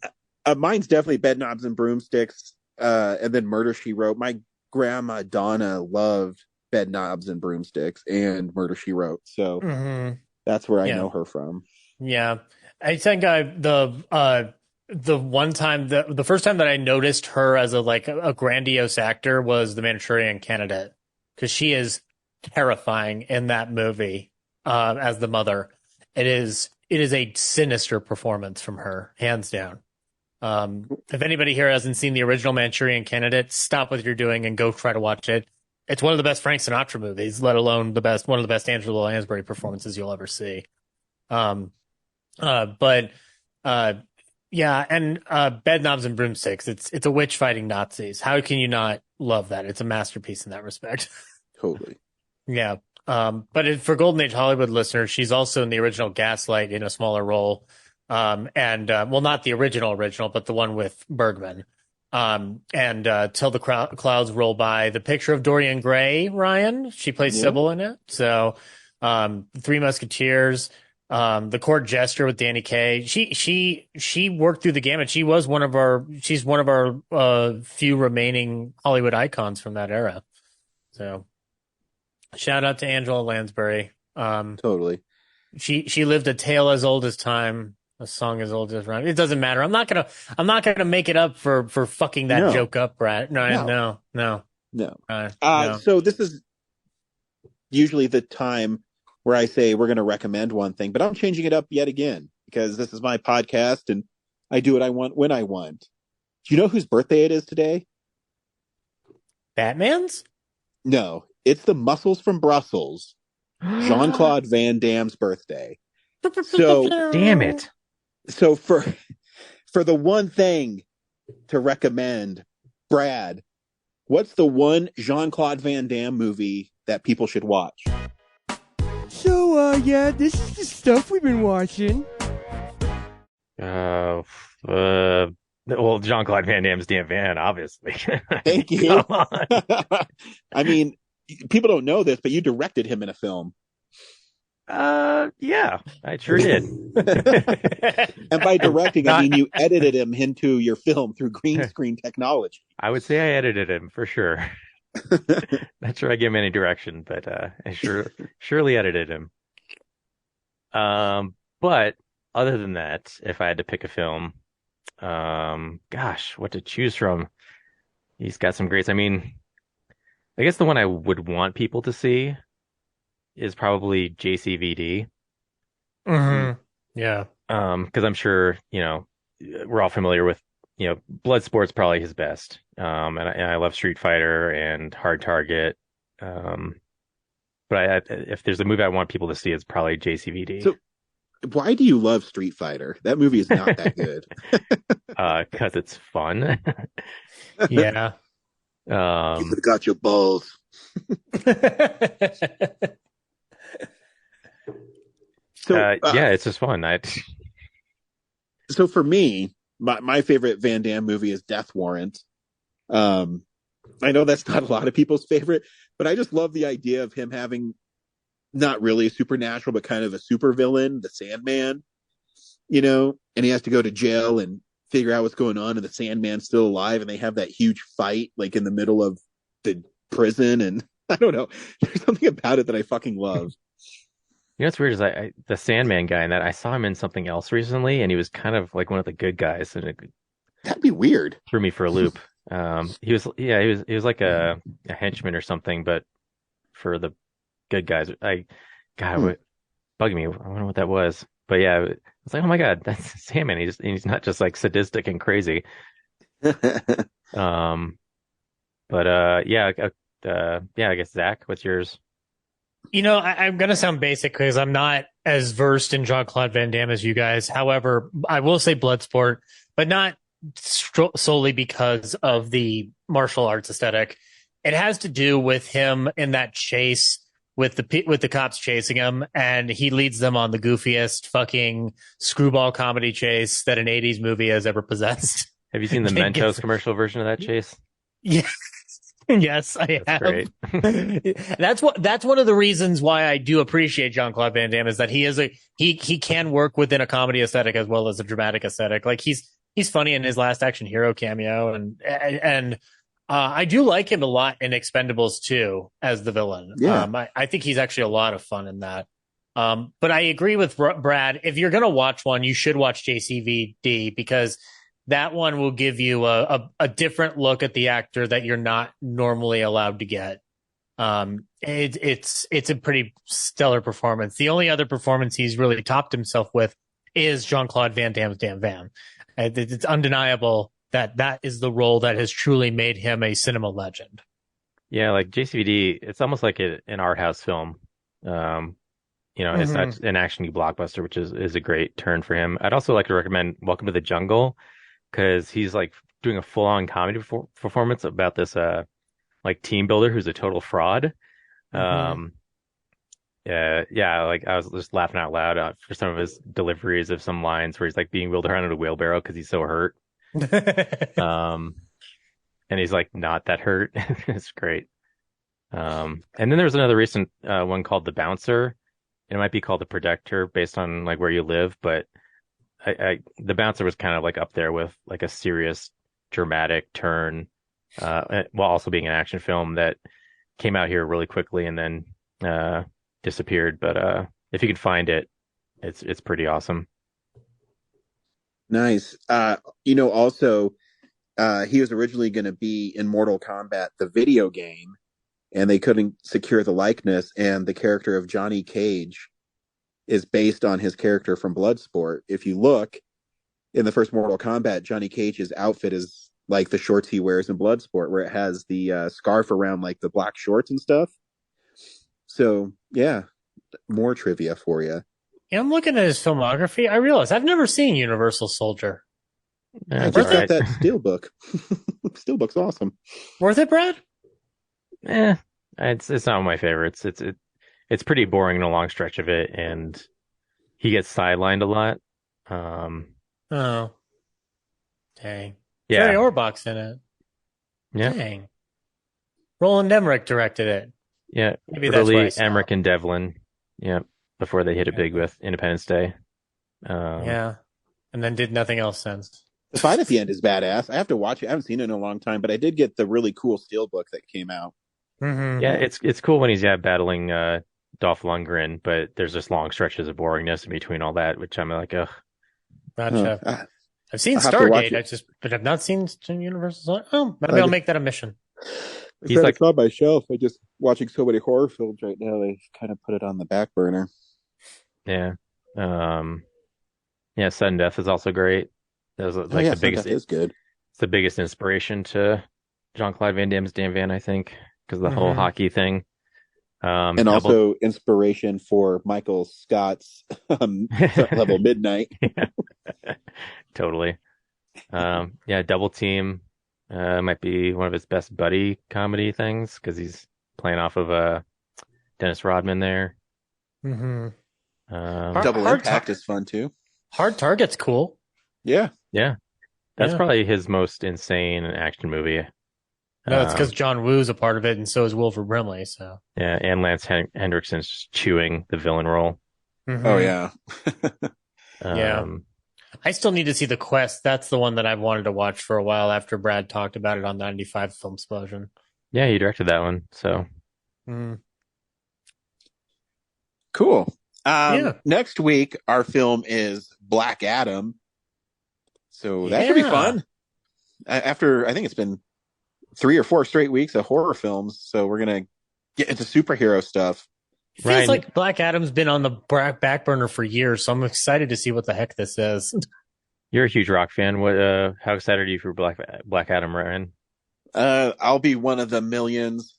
Speaker 5: Mine's definitely Bed Knobs and Broomsticks, and then Murder, She Wrote. My grandma Donna loved Bed Knobs and Broomsticks and Murder, She Wrote, so that's where I know her from.
Speaker 7: Yeah, I think the first time that I noticed her as a grandiose actor was The Manchurian Candidate, because she is terrifying in that movie as the mother. It is a sinister performance from her, hands down. If anybody here hasn't seen the original Manchurian Candidate, stop what you're doing and go try to watch it. It's one of the best Frank Sinatra movies, let alone one of the best Angela Lansbury performances you'll ever see. Yeah, and Bed Knobs and Broomsticks. It's a witch fighting Nazis. How can you not love that? It's a masterpiece in that respect.
Speaker 5: Totally.
Speaker 7: Yeah. But for Golden Age Hollywood listeners, she's also in the original Gaslight in a smaller role. Not the original, but the one with Bergman. Till the Clouds Roll By, the picture of Dorian Gray, Ryan, she plays Sybil in it. So, Three Musketeers, The Court Jester with Danny Kaye. She worked through the gamut. She's one of our few remaining Hollywood icons from that era. So, shout out to Angela Lansbury.
Speaker 5: Totally.
Speaker 7: She lived a tale as old as time, a song as old as rhyme. It doesn't matter. I'm not gonna make it up for fucking that joke up, Brad. No.
Speaker 5: So this is usually the time where I say we're going to recommend one thing, but I'm changing it up yet again because this is my podcast and I do what I want when I want. Do you know whose birthday it is today?
Speaker 7: Batman's?
Speaker 5: No, it's the Muscles from Brussels, Jean-Claude Van Damme's birthday. So,
Speaker 6: damn it.
Speaker 5: So for the one thing to recommend, Brad, what's the one Jean-Claude Van Damme movie that people should watch?
Speaker 10: So, this is the stuff we've been watching.
Speaker 6: Well, Jean-Claude Van Damme's Dan Van, obviously.
Speaker 5: Thank you. I mean, people don't know this, but you directed him in a film.
Speaker 6: Yeah, I sure did.
Speaker 5: And by directing, I mean you edited him into your film through green screen technology.
Speaker 6: I would say I edited him for sure. Not sure I gave him any direction, but I surely edited him. But other than that, if I had to pick a film, gosh, what to choose from? He's got some greats. I mean, I guess the one I would want people to see is probably JCVD.
Speaker 7: Mm-hmm. Yeah.
Speaker 6: Because I'm sure, we're all familiar with, Bloodsport's probably his best. And I love Street Fighter and Hard Target. But if there's a movie I want people to see, it's probably JCVD.
Speaker 5: So why do you love Street Fighter? That movie is not that good.
Speaker 6: Because it's fun.
Speaker 7: Yeah.
Speaker 5: You could have got your balls. So
Speaker 6: yeah, it's just fun.
Speaker 5: So for me, my favorite Van Damme movie is Death Warrant. I know that's not a lot of people's favorite, but I just love the idea of him having not really a supernatural, but kind of a super villain, the Sandman, and he has to go to jail and figure out what's going on, and the Sandman's still alive, and they have that huge fight like in the middle of the prison, and I don't know. There's something about it that I fucking love.
Speaker 6: What's weird is the Sandman guy, and that I saw him in something else recently, and he was kind of like one of the good guys, and
Speaker 5: that'd be weird.
Speaker 6: Threw me for a loop. He was like a henchman or something, but for the good guys. What bugging me. I wonder what that was. But yeah, it's like, oh my God, that's Sandman. He's not just like sadistic and crazy. Um, but yeah, I guess Zach, what's yours?
Speaker 7: I'm going to sound basic because I'm not as versed in Jean-Claude Van Damme as you guys. However, I will say Bloodsport, but not solely because of the martial arts aesthetic. It has to do with him in that chase with the cops chasing him, and he leads them on the goofiest fucking screwball comedy chase that an 80s movie has ever possessed.
Speaker 6: Have you seen the Mentos commercial version of that chase?
Speaker 7: Yeah. Yes, I have.
Speaker 6: Great.
Speaker 7: That's one of the reasons why I do appreciate Jean-Claude Van Damme is that he can work within a comedy aesthetic as well as a dramatic aesthetic. Like he's funny in his Last Action Hero cameo, and I do like him a lot in Expendables 2 as the villain.
Speaker 5: Yeah.
Speaker 7: I think he's actually a lot of fun in that. But I agree with Brad. If you're gonna watch one, you should watch JCVD because that one will give you a different look at the actor that you're not normally allowed to get. It's a pretty stellar performance. The only other performance he's really topped himself with is Jean-Claude Van Damme's Damn Van. It's undeniable that is the role that has truly made him a cinema legend.
Speaker 6: Yeah, like JCVD, it's almost like an art house film. It's not an action blockbuster, which is a great turn for him. I'd also like to recommend Welcome to the Jungle, because he's like doing a full-on comedy performance about this like team builder who's a total fraud. Like I was just laughing out loud for some of his deliveries of some lines where he's like being wheeled around in a wheelbarrow because he's so hurt. And he's like not that hurt. It's great. And then there was another recent one called The Bouncer. It might be called The Protector based on like where you live, but The Bouncer was kind of like up there with like a serious dramatic turn, while also being an action film that came out here really quickly and then disappeared. But if you could find it, it's pretty awesome.
Speaker 5: Nice. Also, he was originally going to be in Mortal Kombat, the video game, and they couldn't secure the likeness. And the character of Johnny Cage is based on his character from Bloodsport. If you look in the first Mortal Kombat, Johnny Cage's outfit is like the shorts he wears in Bloodsport, where it has the scarf around like the black shorts and stuff. So yeah, more trivia for you.
Speaker 7: Yeah, I'm looking at his filmography. I realize I've never seen Universal Soldier.
Speaker 5: I just got that Steelbook. Steelbook's awesome.
Speaker 7: Worth it, Brad?
Speaker 6: It's not one of my favorites. It's pretty boring in a long stretch of it, and he gets sidelined a lot.
Speaker 7: Oh, dang!
Speaker 6: Yeah,
Speaker 7: Jerry Orbach's in it.
Speaker 6: Yeah,
Speaker 7: dang. Roland Emmerich directed it.
Speaker 6: Yeah,
Speaker 7: maybe that's why
Speaker 6: Emmerich and Devlin. Yeah, before they hit it big with Independence Day.
Speaker 7: Yeah, and then did nothing else since.
Speaker 5: The fight at the end is badass. I have to watch it. I haven't seen it in a long time, but I did get the really cool Steelbook that came out.
Speaker 7: Mm-hmm.
Speaker 6: Yeah, it's cool when he's battling Dolph Lundgren, but there's just long stretches of boringness in between all that, which I'm like, ugh.
Speaker 7: Gotcha. I've seen Stargate, but I've not seen Universal. Oh, maybe I'll make that a mission.
Speaker 5: He's like, it's on my shelf. I'm just watching so many horror films right now. They kind of put it on the back burner.
Speaker 6: Yeah. Sudden Death is also great. That was like the biggest.
Speaker 5: Is good.
Speaker 6: It's the biggest inspiration to Jean-Claude Van Damme's Damn Van, I think, because of the whole hockey thing.
Speaker 5: And also inspiration for Michael Scott's Level Midnight.
Speaker 6: Yeah. Totally. Double Team might be one of his best buddy comedy things because he's playing off of Dennis Rodman there.
Speaker 7: Mm-hmm.
Speaker 5: Double Impact is fun too.
Speaker 7: Hard Target's cool.
Speaker 5: Yeah.
Speaker 6: That's probably his most insane action movie.
Speaker 7: No, it's because John Woo's a part of it, and so is Wilford Brimley. So
Speaker 6: and Lance Hendrickson's just chewing the villain role.
Speaker 7: Mm-hmm.
Speaker 5: Oh yeah.
Speaker 7: Yeah. I still need to see The Quest. That's the one that I've wanted to watch for a while after Brad talked about it on 95 Film Explosion.
Speaker 6: Yeah, he directed that one. So
Speaker 5: cool. Next week, our film is Black Adam. So that should be fun. After, I think it's been 3 or 4 straight weeks of horror films. So we're going to get into superhero stuff.
Speaker 7: Feels like Black Adam's been on the back burner for years, so I'm excited to see what the heck this is.
Speaker 6: You're a huge rock fan. What? How excited are you for Black Adam, Ryan?
Speaker 5: I'll be one of the millions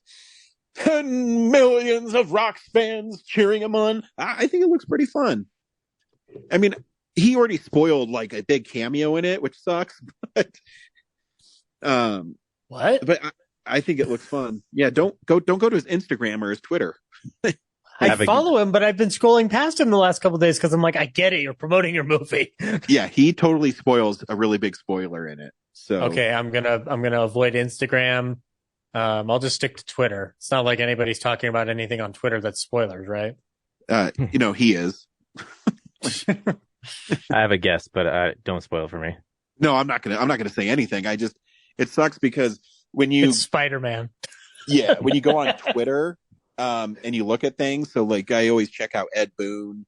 Speaker 5: and millions of rock fans cheering him on. I think it looks pretty fun. I mean, he already spoiled like a big cameo in it, which sucks. But,
Speaker 7: what?
Speaker 5: But I think it looks fun. Yeah, don't go to his Instagram or his Twitter.
Speaker 7: I follow him, but I've been scrolling past him the last couple of days because I'm like, I get it. You're promoting your movie.
Speaker 5: Yeah, he totally spoils a really big spoiler in it. So
Speaker 7: okay, I'm gonna avoid Instagram. I'll just stick to Twitter. It's not like anybody's talking about anything on Twitter that's spoilers, right?
Speaker 5: He is.
Speaker 6: I have a guess, but don't spoil for me.
Speaker 5: No, I'm not gonna say anything. It sucks because when
Speaker 7: it's Spider-Man.
Speaker 5: Yeah, when you go on Twitter. And you look at things. So like I always check out Ed Boon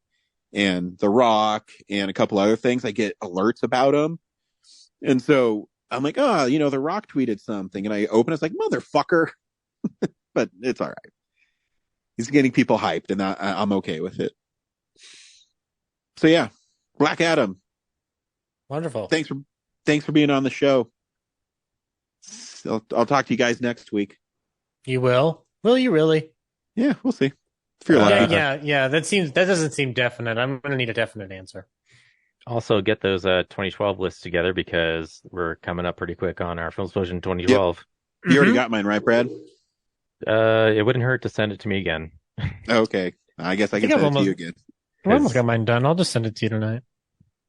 Speaker 5: and The Rock and a couple other things. I get alerts about them. And so I'm like, The Rock tweeted something, and I open it, it's like, motherfucker. But it's all right. He's getting people hyped, and I'm okay with it. So yeah, Black Adam.
Speaker 7: Wonderful.
Speaker 5: Thanks for being on the show. I'll talk to you guys next week.
Speaker 7: You will? Will you really?
Speaker 5: Yeah, we'll see. If you're lucky.
Speaker 7: Yeah. That doesn't seem definite. I'm going to need a definite answer.
Speaker 6: Also, get those 2012 lists together because we're coming up pretty quick on our Film Explosion 2012.
Speaker 5: Yep. You already got mine, right, Brad?
Speaker 6: It wouldn't hurt to send it to me again.
Speaker 5: Okay, I guess I can send it to you again.
Speaker 7: I almost got mine done. I'll just send it to you tonight.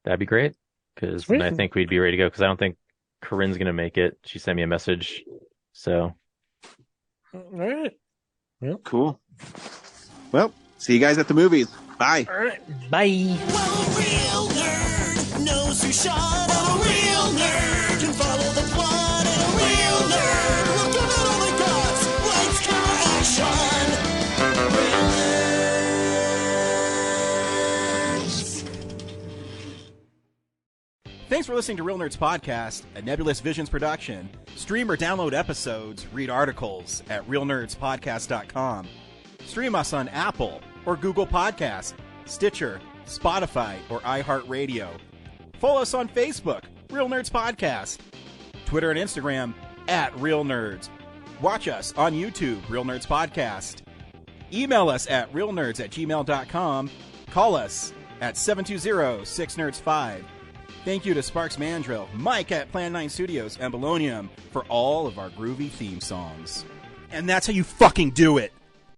Speaker 6: That'd be great because I think we'd be ready to go. Because I don't think Corinne's going to make it. She sent me a message, so.
Speaker 7: All right.
Speaker 5: Yep. Cool. Well, see you guys at the movies. Bye.
Speaker 7: All right. Bye.
Speaker 3: Well, a real nerd knows who shot, and a real nerd can follow the plot, and a real nerd will give it all they got. Lights, camera, action. Real nerds.
Speaker 11: Thanks for listening to Real Nerds Podcast, a Nebulous Visions production. Stream or download episodes, read articles at realnerdspodcast.com. Stream us on Apple or Google Podcast, Stitcher, Spotify, or iHeartRadio. Follow us on Facebook, Real Nerds Podcast. Twitter and Instagram, @Real Nerds. Watch us on YouTube, Real Nerds Podcast. Email us at realnerds@gmail.com. Call us at 720-6nerds5. Thank you to Sparks Mandrill, Mike at Plan 9 Studios, and Bolognium for all of our groovy theme songs. And that's how you fucking do it!